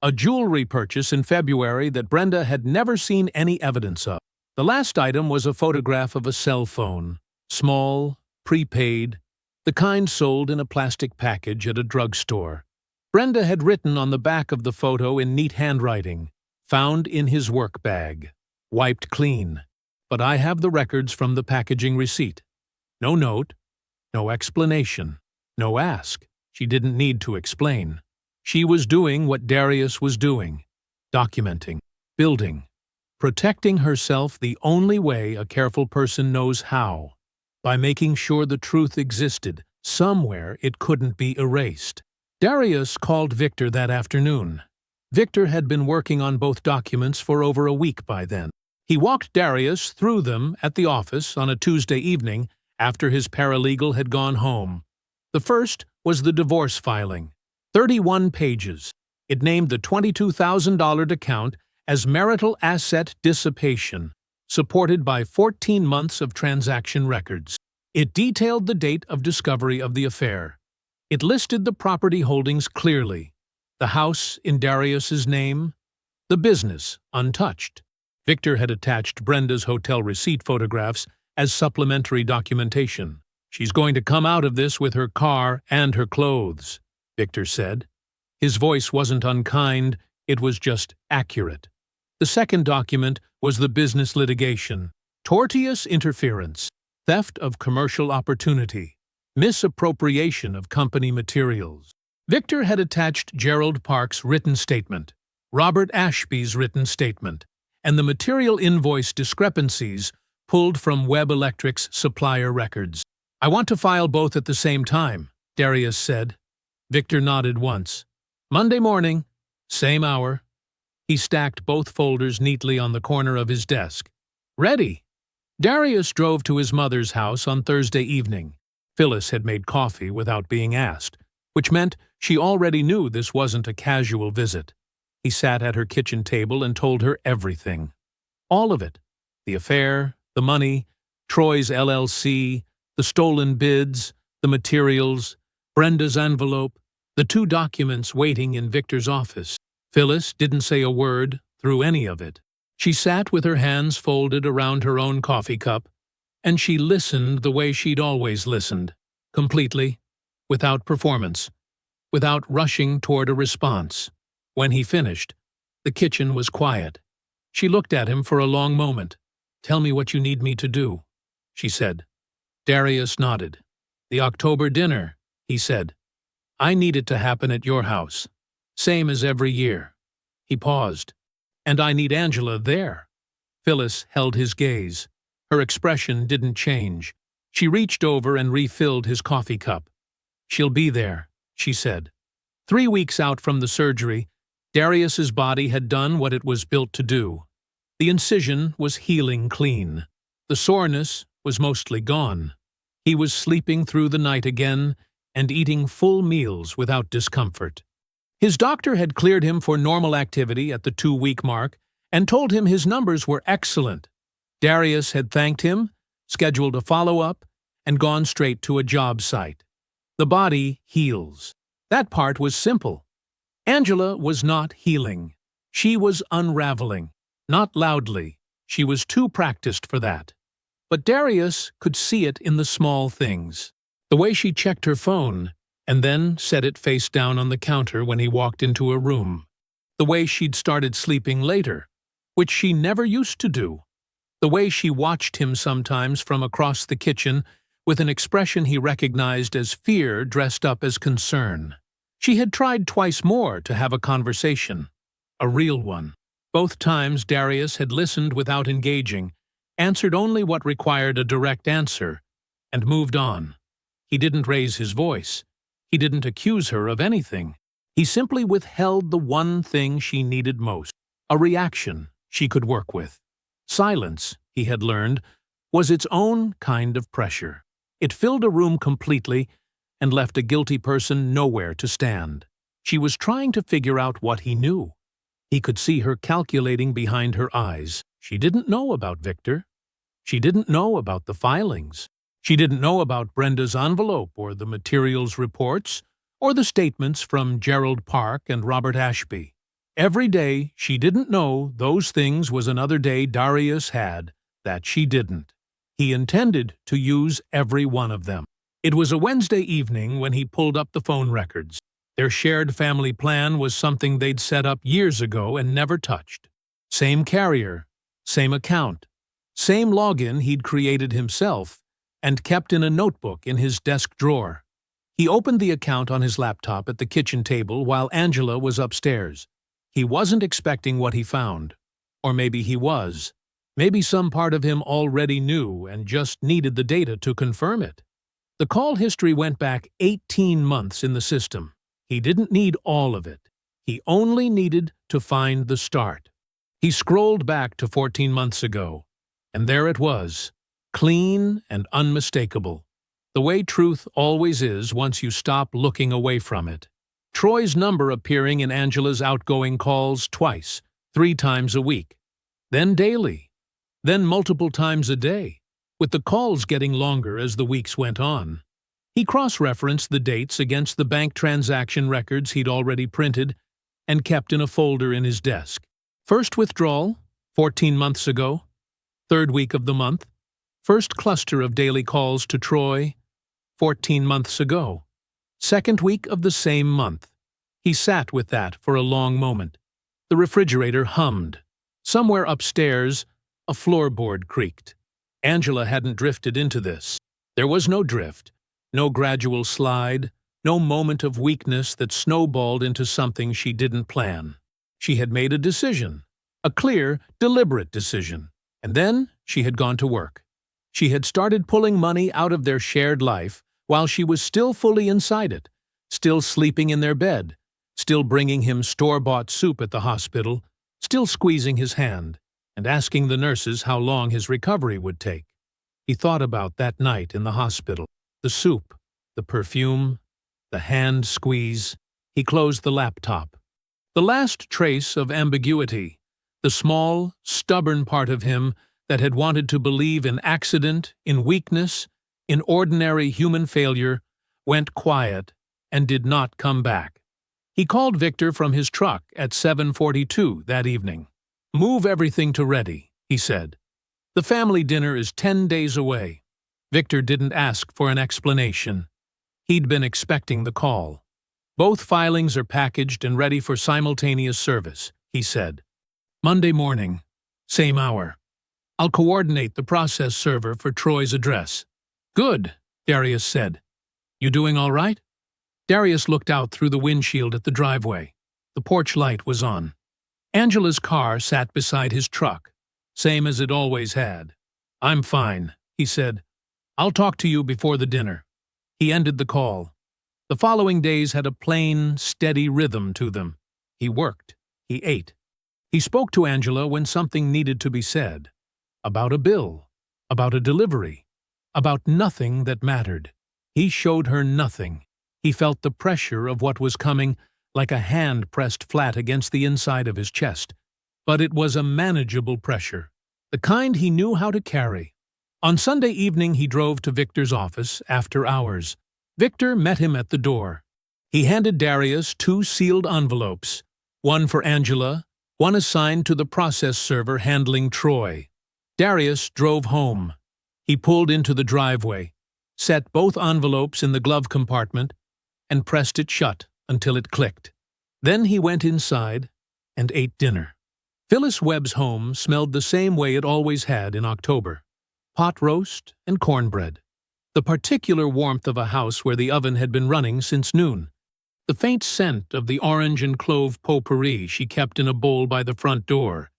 A jewelry purchase in February that Brenda had never seen any evidence of. The last item was a photograph of a cell phone. Small, prepaid, the kind sold in a plastic package at a drugstore. Brenda had written on the back of the photo in neat handwriting, found in his work bag, wiped clean. But I have the records from the packaging receipt. No note, no explanation, no ask. She didn't need to explain. She was doing what Darius was doing, documenting, building, protecting herself the only way a careful person knows how, by making sure the truth existed somewhere it couldn't be erased. Darius called Victor that afternoon. Victor had been working on both documents for over a week by then. He walked Darius through them at the office on a Tuesday evening after his paralegal had gone home. The first was the divorce filing. 31 pages. It named the $22,000 account as marital asset dissipation, supported by 14 months of transaction records. It detailed the date of discovery of the affair. It listed the property holdings clearly: the house in Darius's name, the business untouched. Victor had attached Brenda's hotel receipt photographs as supplementary documentation. "She's going to come out of this with her car and her clothes," Victor said. His voice wasn't unkind, it was just accurate. The second document was the business litigation: tortious interference, theft of commercial opportunity, misappropriation of company materials. Victor had attached Gerald Park's written statement, Robert Ashby's written statement, and the material invoice discrepancies pulled from Webb Electric's supplier records. "I want to file both at the same time," Darius said. Victor nodded once. "Monday morning, same hour." He stacked both folders neatly on the corner of his desk. "Ready." Darius drove to his mother's house on Thursday evening. Phyllis had made coffee without being asked, which meant she already knew this wasn't a casual visit. He sat at her kitchen table and told her everything. All of it. The affair, the money, Troy's LLC, the stolen bids, the materials, Brenda's envelope, the 2 documents waiting in Victor's office. Phyllis didn't say a word through any of it. She sat with her hands folded around her own coffee cup, and she listened the way she'd always listened, completely, without performance, without rushing toward a response. When he finished, the kitchen was quiet. She looked at him for a long moment. "Tell me what you need me to do," she said. Darius nodded. "The October dinner," he said. "I need it to happen at your house. Same as every year." He paused. "And I need Angela there." Phyllis held his gaze. Her expression didn't change. She reached over and refilled his coffee cup. "She'll be there," she said. 3 weeks out from the surgery, Darius's body had done what it was built to do. The incision was healing clean. The soreness was mostly gone. He was sleeping through the night again and eating full meals without discomfort. His doctor had cleared him for normal activity at the 2-week mark and told him his numbers were excellent. Darius had thanked him, scheduled a follow-up, and gone straight to a job site. The body heals. That part was simple. Angela was not healing. She was unraveling. Not loudly. She was too practiced for that. But Darius could see it in the small things. The way she checked her phone and then set it face down on the counter when he walked into a room. The way she'd started sleeping later, which she never used to do. The way she watched him sometimes from across the kitchen with an expression he recognized as fear dressed up as concern. She had tried twice more to have a conversation. A real one. Both times Darius had listened without engaging, answered only what required a direct answer, and moved on. He didn't raise his voice. He didn't accuse her of anything. He simply withheld the one thing she needed most, a reaction she could work with. Silence, he had learned, was its own kind of pressure. It filled a room completely and left a guilty person nowhere to stand. She was trying to figure out what he knew. He could see her calculating behind her eyes. She didn't know about Victor. She didn't know about the filings. She didn't know about Brenda's envelope or the materials reports or the statements from Gerald Park and Robert Ashby. Every day she didn't know those things was another day Darius had that she didn't. He intended to use every one of them. It was a Wednesday evening when he pulled up the phone records. Their shared family plan was something they'd set up years ago and never touched. Same carrier, same account, same login he'd created himself and kept in a notebook in his desk drawer. He opened the account on his laptop at the kitchen table while Angela was upstairs. He wasn't expecting what he found. Or maybe he was. Maybe some part of him already knew and just needed the data to confirm it. The call history went back 18 months in the system. He didn't need all of it. He only needed to find the start. He scrolled back to 14 months ago, and there it was, clean and unmistakable. The way truth always is once you stop looking away from it. Troy's number appearing in Angela's outgoing calls twice, 3 times a week, then daily, then multiple times a day, with the calls getting longer as the weeks went on. He cross-referenced the dates against the bank transaction records he'd already printed and kept in a folder in his desk. First withdrawal, 14 months ago. Third week of the month. First cluster of daily calls to Troy, 14 months ago. Second week of the same month. He sat with that for a long moment. The refrigerator hummed. Somewhere upstairs, a floorboard creaked. Angela hadn't drifted into this. There was no drift, no gradual slide, no moment of weakness that snowballed into something she didn't plan. She had made a decision, a clear, deliberate decision, and then she had gone to work. She had started pulling money out of their shared life while she was still fully inside it, still sleeping in their bed, still bringing him store-bought soup at the hospital, still squeezing his hand, and asking the nurses how long his recovery would take. He thought about that night in the hospital, the soup, the perfume, the hand squeeze. He closed the laptop. The last trace of ambiguity, the small, stubborn part of him that had wanted to believe in accident, in weakness, in ordinary human failure, went quiet and did not come back. He called Victor from his truck at 7:42 that evening. "Move everything to ready," he said. "The family dinner is 10 days away." Victor didn't ask for an explanation. He'd been expecting the call. "Both filings are packaged and ready for simultaneous service," he said. "Monday morning, same hour. I'll coordinate the process server for Troy's address." "Good," Darius said. "You doing all right?" Darius looked out through the windshield at the driveway. The porch light was on. Angela's car sat beside his truck, same as it always had. "I'm fine," he said. "I'll talk to you before the dinner." He ended the call. The following days had a plain, steady rhythm to them. He worked. He ate. He spoke to Angela when something needed to be said. About a bill. About a delivery. About nothing that mattered. He showed her nothing. He felt the pressure of what was coming like a hand pressed flat against the inside of his chest. But it was a manageable pressure, the kind he knew how to carry. On Sunday evening he drove to Victor's office after hours. Victor met him at the door. He handed Darius 2 sealed envelopes, one for Angela, one assigned to the process server handling Troy. Darius drove home. He pulled into the driveway, set both envelopes in the glove compartment, and pressed it shut until it clicked. Then he went inside and ate dinner. Phyllis Webb's home smelled the same way it always had in October. Pot roast and cornbread. The particular warmth of a house where the oven had been running since noon. The faint scent of the orange and clove potpourri she kept in a bowl by the front door.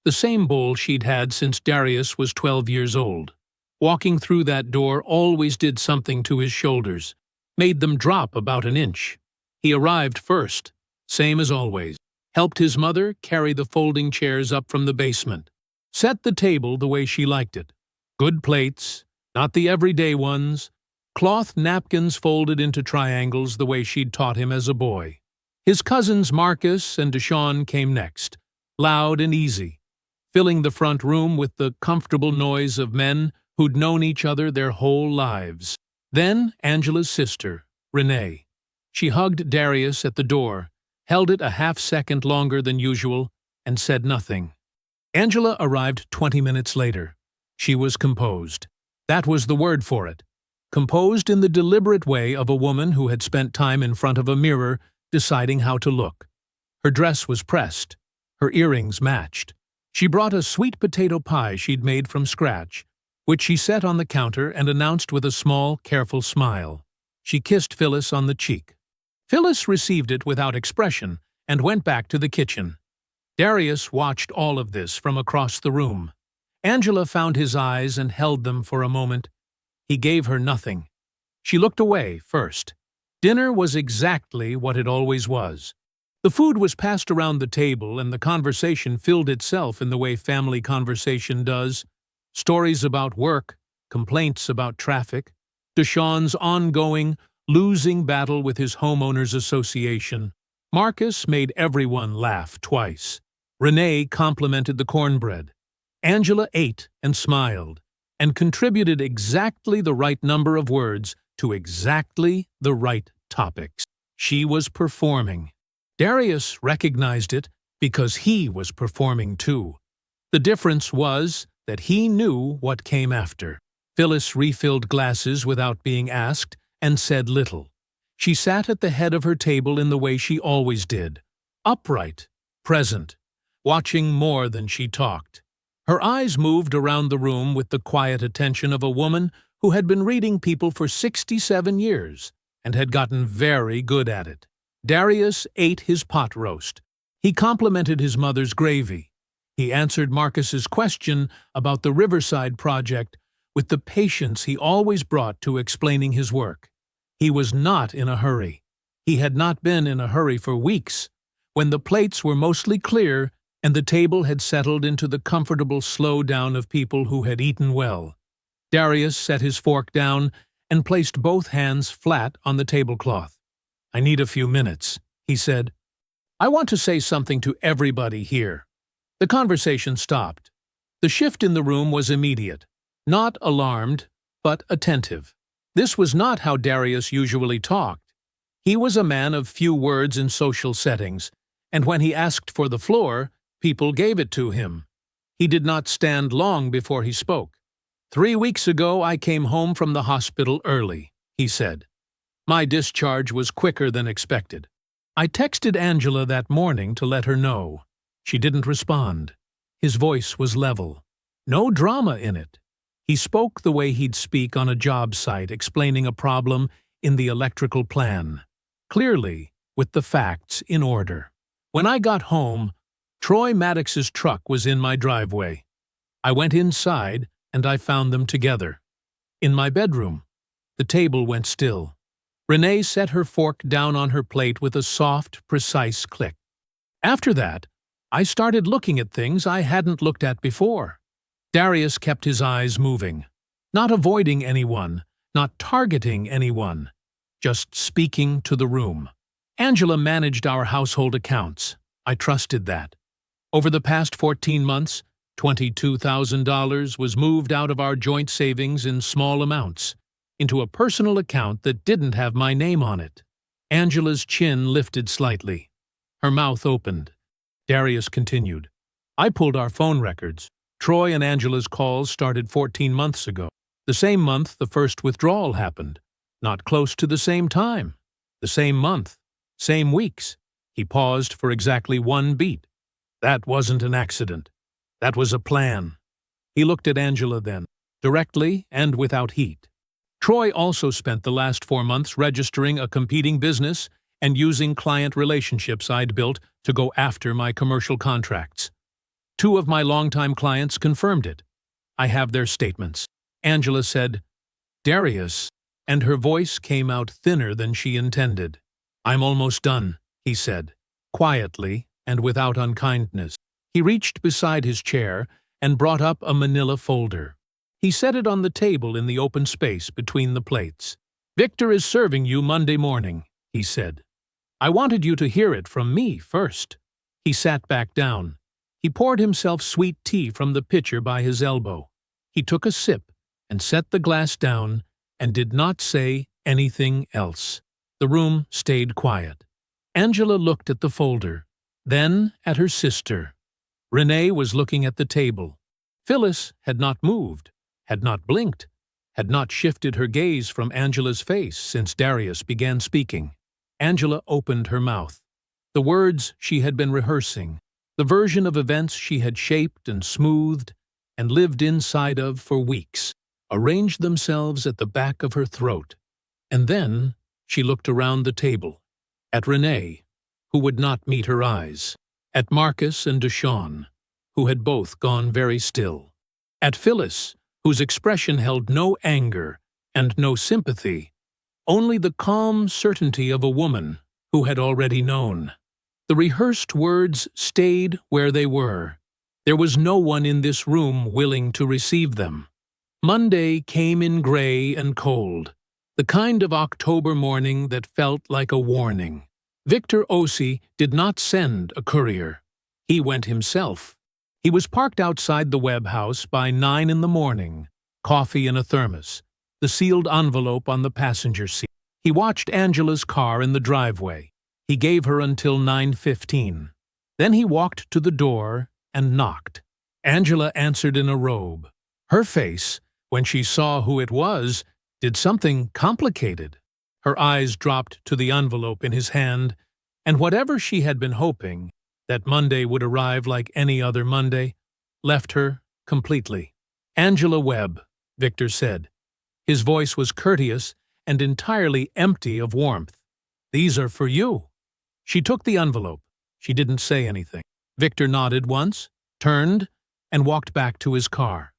The same bowl she'd had since Darius was 12 years old. Walking through that door always did something to his shoulders, made them drop about an inch. He arrived first, same as always, helped his mother carry the folding chairs up from the basement, set the table the way she liked it. Good plates, not the everyday ones, cloth napkins folded into triangles the way she'd taught him as a boy. His cousins Marcus and Deshawn came next, loud and easy, filling the front room with the comfortable noise of men who'd known each other their whole lives. Then Angela's sister, Renee. She hugged Darius at the door, held it a half-second longer than usual, and said nothing. Angela arrived 20 minutes later. She was composed. That was the word for it. Composed in the deliberate way of a woman who had spent time in front of a mirror deciding how to look. Her dress was pressed. Her earrings matched. She brought a sweet potato pie she'd made from scratch, which she set on the counter and announced with a small, careful smile. She kissed Phyllis on the cheek. Phyllis received it without expression and went back to the kitchen. Darius watched all of this from across the room. Angela found his eyes and held them for a moment. He gave her nothing. She looked away first. Dinner was exactly what it always was. The food was passed around the table and the conversation filled itself in the way family conversation does. Stories about work, complaints about traffic, Deshawn's ongoing, losing battle with his homeowners association. Marcus made everyone laugh twice. Renee complimented the cornbread. Angela ate and smiled, and contributed exactly the right number of words to exactly the right topics. She was performing. Darius recognized it because he was performing too. The difference was that he knew what came after. Phyllis refilled glasses without being asked and said little. She sat at the head of her table in the way she always did, upright, present, watching more than she talked. Her eyes moved around the room with the quiet attention of a woman who had been reading people for 67 years and had gotten very good at it. Darius ate his pot roast. He complimented his mother's gravy. He answered Marcus's question about the Riverside project with the patience he always brought to explaining his work. He was not in a hurry. He had not been in a hurry for weeks, when the plates were mostly clear and the table had settled into the comfortable slow down of people who had eaten well. Darius set his fork down and placed both hands flat on the tablecloth. "I need a few minutes," he said. "I want to say something to everybody here." The conversation stopped. The shift in the room was immediate. Not alarmed, but attentive. This was not how Darius usually talked. He was a man of few words in social settings, and when he asked for the floor, people gave it to him. He did not stand long before he spoke. "3 weeks ago I came home from the hospital early," he said. "My discharge was quicker than expected. I texted Angela that morning to let her know. She didn't respond." His voice was level. No drama in it. He spoke the way he'd speak on a job site explaining a problem in the electrical plan. Clearly, with the facts in order. "When I got home, Troy Maddox's truck was in my driveway. I went inside and I found them together. In my bedroom." The table went still. Renee set her fork down on her plate with a soft, precise click. "After that, I started looking at things I hadn't looked at before." Darius kept his eyes moving, not avoiding anyone, not targeting anyone, just speaking to the room. "Angela managed our household accounts. I trusted that. Over the past 14 months, $22,000 was moved out of our joint savings in small amounts into a personal account that didn't have my name on it." Angela's chin lifted slightly. Her mouth opened. Darius continued. "I pulled our phone records. Troy and Angela's calls started 14 months ago. The same month the first withdrawal happened. Not close to the same time. The same month. Same weeks." He paused for exactly 1 beat. "That wasn't an accident. That was a plan." He looked at Angela then, directly and without heat. "Troy also spent the last 4 months registering a competing business and using client relationships I'd built to go after my commercial contracts. 2 of my longtime clients confirmed it. I have their statements." Angela said, "Darius," and her voice came out thinner than she intended. "I'm almost done," he said, quietly and without unkindness. He reached beside his chair and brought up a manila folder. He set it on the table in the open space between the plates. "Victor is serving you Monday morning," he said. "I wanted you to hear it from me first." He sat back down. He poured himself sweet tea from the pitcher by his elbow. He took a sip and set the glass down and did not say anything else. The room stayed quiet. Angela looked at the folder, then at her sister. Renee was looking at the table. Phyllis had not moved, had not blinked, had not shifted her gaze from Angela's face since Darius began speaking. Angela opened her mouth. The words she had been rehearsing, The version of events she had shaped and smoothed and lived inside of for weeks arranged themselves at the back of her throat. And then she looked around the table, at Renee, who would not meet her eyes, at Marcus and Deshawn, who had both gone very still, at Phyllis, whose expression held no anger and no sympathy, only the calm certainty of a woman who had already known. The rehearsed words stayed where they were. There was no one in this room willing to receive them. Monday came in gray and cold, the kind of October morning that felt like a warning. Victor Osi did not send a courier. He went himself. He was parked outside the Webb house by 9 in the morning, coffee in a thermos, the sealed envelope on the passenger seat. He watched Angela's car in the driveway. He gave her until 9:15. Then he walked to the door and knocked. Angela answered in a robe. Her face, when she saw who it was, did something complicated. Her eyes dropped to the envelope in his hand, and whatever she had been hoping, that Monday would arrive like any other Monday, left her completely. Angela Webb, Victor said. His voice was courteous and entirely empty of warmth. These are for you. She took the envelope. She didn't say anything. Victor nodded once, turned, and walked back to his car.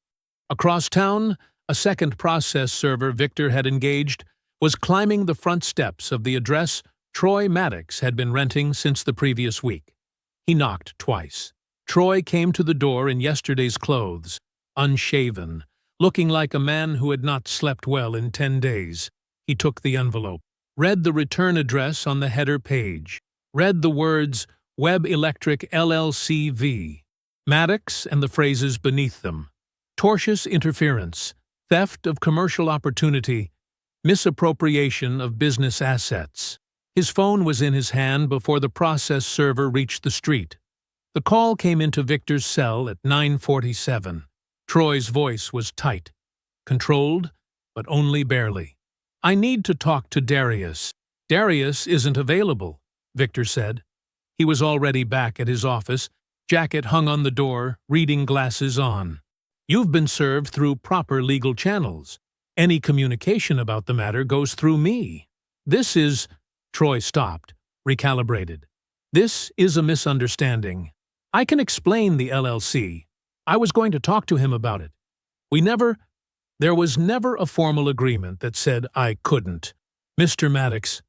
Across town, a second process server Victor had engaged was climbing the front steps of the address Troy Maddox had been renting since the previous week. He knocked twice. Troy came to the door in yesterday's clothes, unshaven, looking like a man who had not slept well in 10 days. He took the envelope, read the return address on the header page, read the words Webb Electric LLC-V, Maddox and the phrases beneath them. Tortious interference, theft of commercial opportunity, misappropriation of business assets. His phone was in his hand before the process server reached the street. The call came into Victor's cell at 9:47. Troy's voice was tight, controlled, but only barely. I need to talk to Darius. Darius isn't available, Victor said. He was already back at his office, jacket hung on the door, reading glasses on. You've been served through proper legal channels. Any communication about the matter goes through me. This is... Troy stopped, recalibrated. This is a misunderstanding. I can explain the LLC. I was going to talk to him about it. There was never a formal agreement that said I couldn't. Mr. Maddox.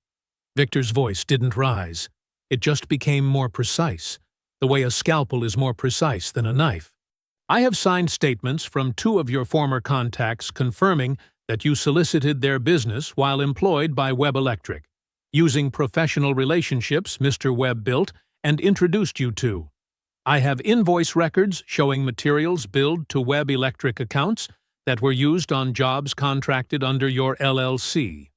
Victor's voice didn't rise. It just became more precise, the way a scalpel is more precise than a knife. I have signed statements from 2 of your former contacts confirming that you solicited their business while employed by Webb Electric, using professional relationships Mr. Webb built and introduced you to. I have invoice records showing materials billed to Webb Electric accounts that were used on jobs contracted under your LLC.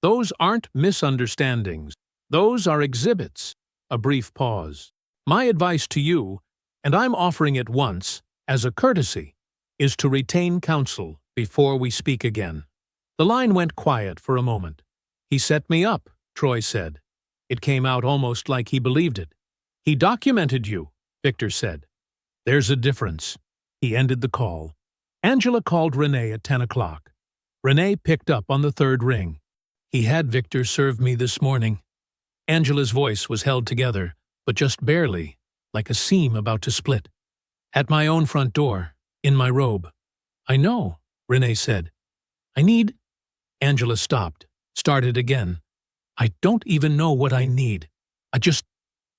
Those aren't misunderstandings. Those are exhibits. A brief pause. My advice to you, and I'm offering it once, as a courtesy, is to retain counsel before we speak again. The line went quiet for a moment. He set me up, Troy said. It came out almost like he believed it. He documented you, Victor said. There's a difference. He ended the call. Angela called Renee at 10 o'clock. Renee picked up on the 3rd ring. He had Victor serve me this morning. Angela's voice was held together, but just barely, like a seam about to split. At my own front door, in my robe. I know, Renee said. I need... Angela stopped, started again. I don't even know what I need.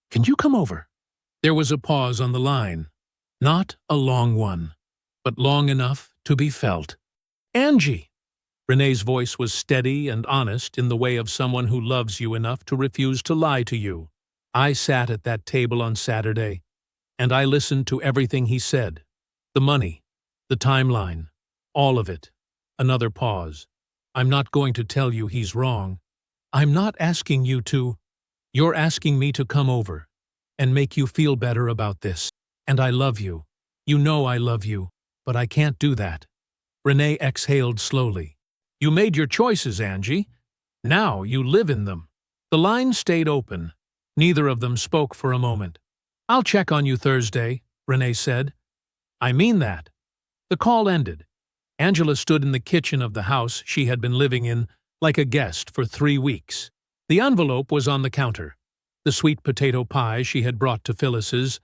Can you come over? There was a pause on the line. Not a long one, but long enough to be felt. Angie! Renee's voice was steady and honest in the way of someone who loves you enough to refuse to lie to you. I sat at that table on Saturday, and I listened to everything he said. The money, the timeline, all of it. Another pause. I'm not going to tell you he's wrong. I'm not asking you to. You're asking me to come over and make you feel better about this. And I love you. You know I love you, but I can't do that. Renee exhaled slowly. You made your choices, Angie. Now you live in them. The line stayed open. Neither of them spoke for a moment. "I'll check on you Thursday," Renee said. "I mean that." The call ended. Angela stood in the kitchen of the house she had been living in like a guest for 3 weeks. The envelope was on the counter. The sweet potato pie she had brought to Phyllis's,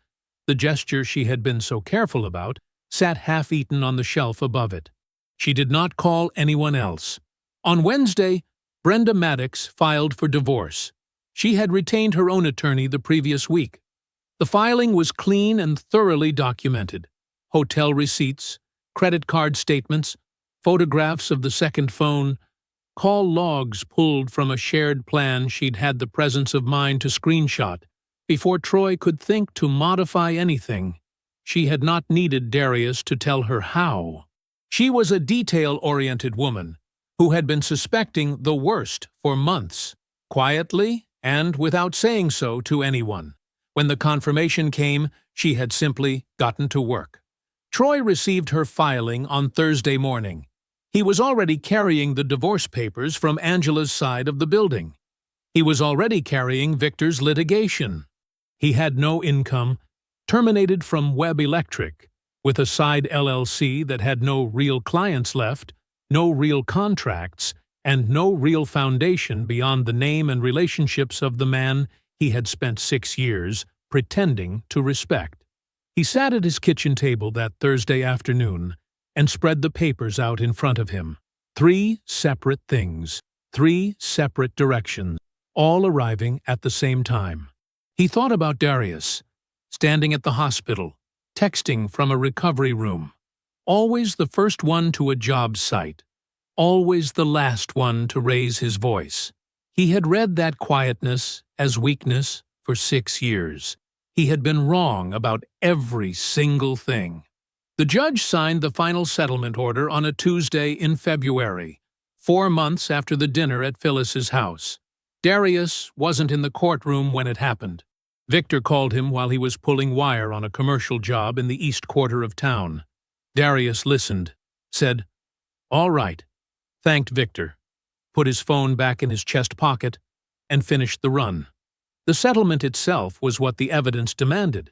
the gesture she had been so careful about, sat half-eaten on the shelf above it. She did not call anyone else. On Wednesday, Brenda Maddox filed for divorce. She had retained her own attorney the previous week. The filing was clean and thoroughly documented. Hotel receipts, credit card statements, photographs of the second phone, call logs pulled from a shared plan she'd had the presence of mind to screenshot before Troy could think to modify anything. She had not needed Darius to tell her how. She was a detail-oriented woman who had been suspecting the worst for months, quietly and without saying so to anyone. When the confirmation came, she had simply gotten to work. Troy received her filing on Thursday morning. He was already carrying the divorce papers from Angela's side of the building. He was already carrying Victor's litigation. He had no income, terminated from Webb Electric, with a side LLC that had no real clients left, no real contracts, and no real foundation beyond the name and relationships of the man he had spent 6 years pretending to respect. He sat at his kitchen table that Thursday afternoon and spread the papers out in front of him. 3 separate things, 3 separate directions, all arriving at the same time. He thought about Darius, standing at the hospital, texting from a recovery room. Always the first one to a job site, always the last one to raise his voice. He had read that quietness as weakness for 6 years. He had been wrong about every single thing. The judge signed the final settlement order on a Tuesday in February, 4 months after the dinner at Phyllis's house. Darius wasn't in the courtroom when it happened. Victor called him while he was pulling wire on a commercial job in the east quarter of town. Darius listened, said, "All right," thanked Victor, put his phone back in his chest pocket, and finished the run. The settlement itself was what the evidence demanded.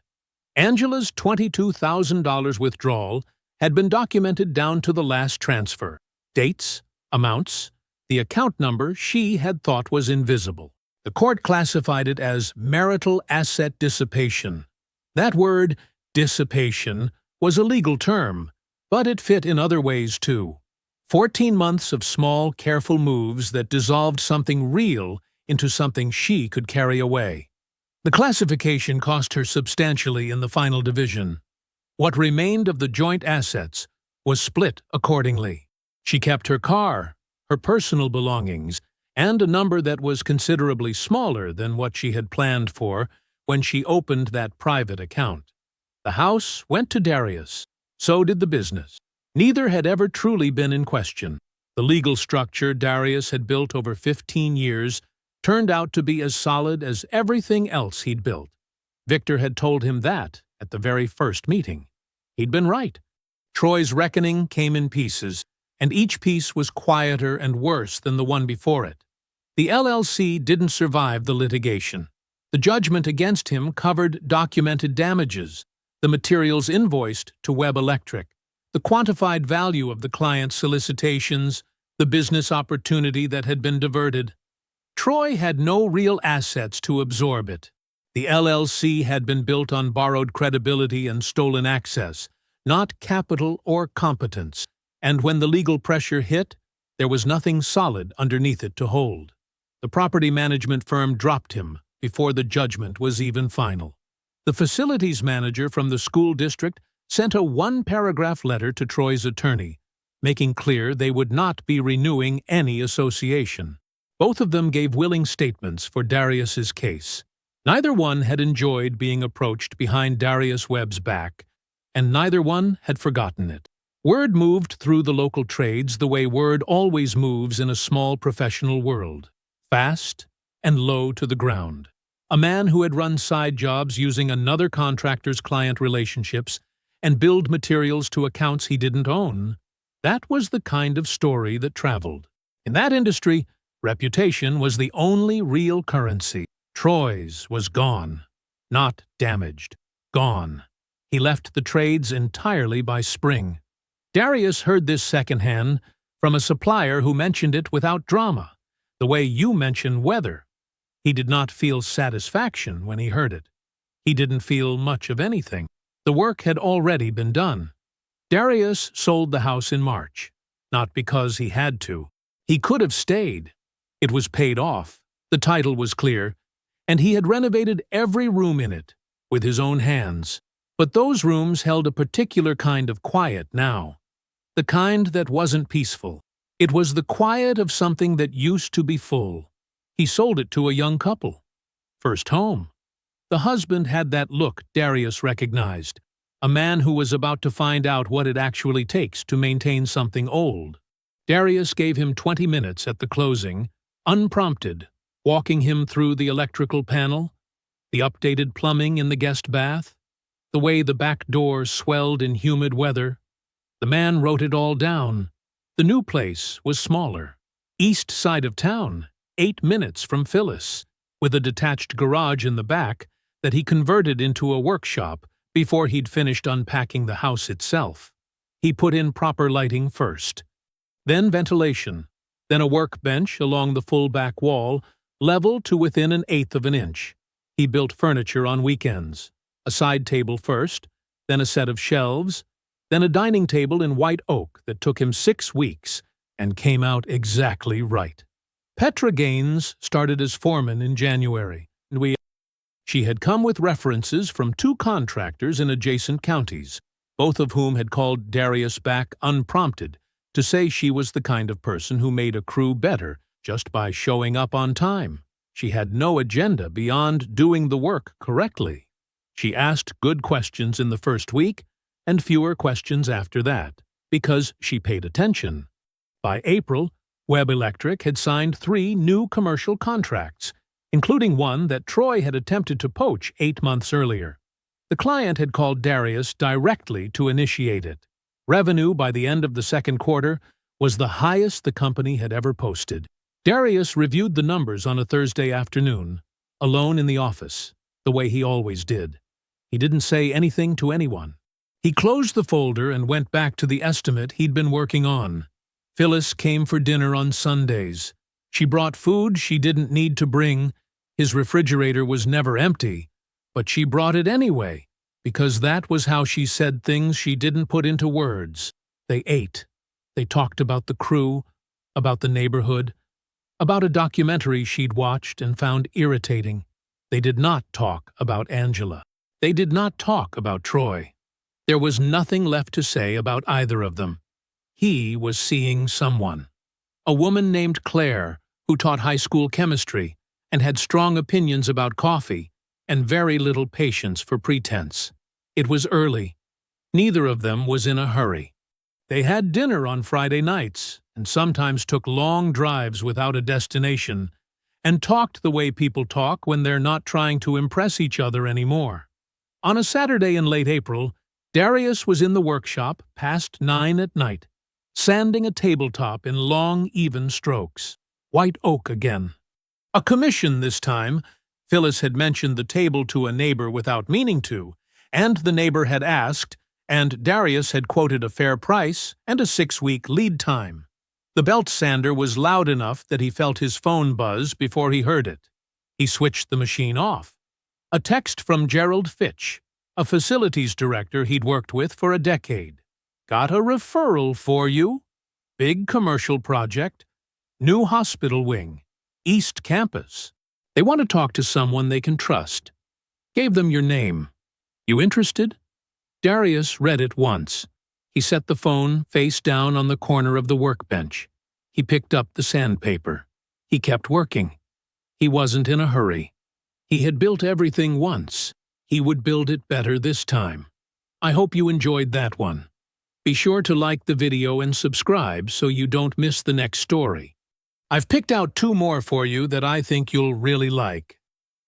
Angela's $22,000 withdrawal had been documented down to the last transfer. Dates, amounts, the account number she had thought was invisible. The court classified it as marital asset dissipation. That word, dissipation, was a legal term, but it fit in other ways too. 14 months of small, careful moves that dissolved something real into something she could carry away. The classification cost her substantially in the final division. What remained of the joint assets was split accordingly. She kept her car, her personal belongings, and a number that was considerably smaller than what she had planned for when she opened that private account. The house went to Darius. So did the business. Neither had ever truly been in question. The legal structure Darius had built over 15 years turned out to be as solid as everything else he'd built. Victor had told him that at the very first meeting. He'd been right. Troy's reckoning came in pieces, and each piece was quieter and worse than the one before it. The LLC didn't survive the litigation. The judgment against him covered documented damages, the materials invoiced to Webb Electric, the quantified value of the client's solicitations, the business opportunity that had been diverted. Troy had no real assets to absorb it. The LLC had been built on borrowed credibility and stolen access, not capital or competence, and when the legal pressure hit, there was nothing solid underneath it to hold. The property management firm dropped him before the judgment was even final. The facilities manager from the school district sent a 1-paragraph letter to Troy's attorney, making clear they would not be renewing any association. Both of them gave willing statements for Darius's case. Neither one had enjoyed being approached behind Darius Webb's back, and neither one had forgotten it. Word moved through the local trades the way word always moves in a small professional world, fast and low to the ground. A man who had run side jobs using another contractor's client relationships and billed materials to accounts he didn't own, that was the kind of story that traveled. In that industry, reputation was the only real currency. Troy's was gone, not damaged. gone. He left the trades entirely by spring. Darius heard this secondhand from a supplier who mentioned it without drama, the way you mention weather. He did not feel satisfaction when he heard it. He didn't feel much of anything. The work had already been done. Darius sold the house in March, not because he had to. He could have stayed. It was paid off, the title was clear, and he had renovated every room in it with his own hands. But those rooms held a particular kind of quiet now, the kind that wasn't peaceful. It was the quiet of something that used to be full. He sold it to a young couple. First home. The husband had that look Darius recognized, a man who was about to find out what it actually takes to maintain something old. Darius gave him 20 minutes at the closing, unprompted, walking him through the electrical panel, the updated plumbing in the guest bath, the way the back door swelled in humid weather. The man wrote it all down. The new place was smaller. East side of town, 8 minutes from Phyllis, with a detached garage in the back that he converted into a workshop before he'd finished unpacking the house itself. He put in proper lighting first, then ventilation, then a workbench along the full back wall, level to within 1/8 of an inch. He built furniture on weekends, a side table first, then a set of shelves, then a dining table in white oak that took him 6 weeks and came out exactly right. Petra Gaines started as foreman in January, and she had come with references from 2 contractors in adjacent counties, both of whom had called Darius back unprompted to say she was the kind of person who made a crew better just by showing up on time. She had no agenda beyond doing the work correctly. She asked good questions in the first week and fewer questions after that, because she paid attention. By April, Webb Electric had signed 3 new commercial contracts, including one that Troy had attempted to poach 8 months earlier. The client had called Darius directly to initiate it. Revenue by the end of the second quarter was the highest the company had ever posted. Darius reviewed the numbers on a Thursday afternoon, alone in the office, the way he always did. He didn't say anything to anyone. He closed the folder and went back to the estimate he'd been working on. Phyllis came for dinner on Sundays. She brought food she didn't need to bring. His refrigerator was never empty, but she brought it anyway, because that was how she said things she didn't put into words. They ate. They talked about the crew, about the neighborhood, about a documentary she'd watched and found irritating. They did not talk about Angela. They did not talk about Troy. There was nothing left to say about either of them. He was seeing someone. A woman named Claire, who taught high school chemistry and had strong opinions about coffee and very little patience for pretense. It was early. Neither of them was in a hurry. They had dinner on Friday nights and sometimes took long drives without a destination and talked the way people talk when they're not trying to impress each other anymore. On a Saturday in late April, Darius was in the workshop past 9 at night, sanding a tabletop in long, even strokes. White oak again. A commission this time. Phyllis had mentioned the table to a neighbor without meaning to, and the neighbor had asked, and Darius had quoted a fair price and a 6-week lead time. The belt sander was loud enough that he felt his phone buzz before he heard it. He switched the machine off. A text from Gerald Fitch, a facilities director he'd worked with for a decade. Got a referral for you. Big commercial project. New hospital wing. East Campus. They want to talk to someone they can trust. Gave them your name. You interested? Darius read it once. He set the phone face down on the corner of the workbench. He picked up the sandpaper. He kept working. He wasn't in a hurry. He had built everything once. He would build it better this time. I hope you enjoyed that one. Be sure to like the video and subscribe so you don't miss the next story. I've picked out 2 more for you that I think you'll really like.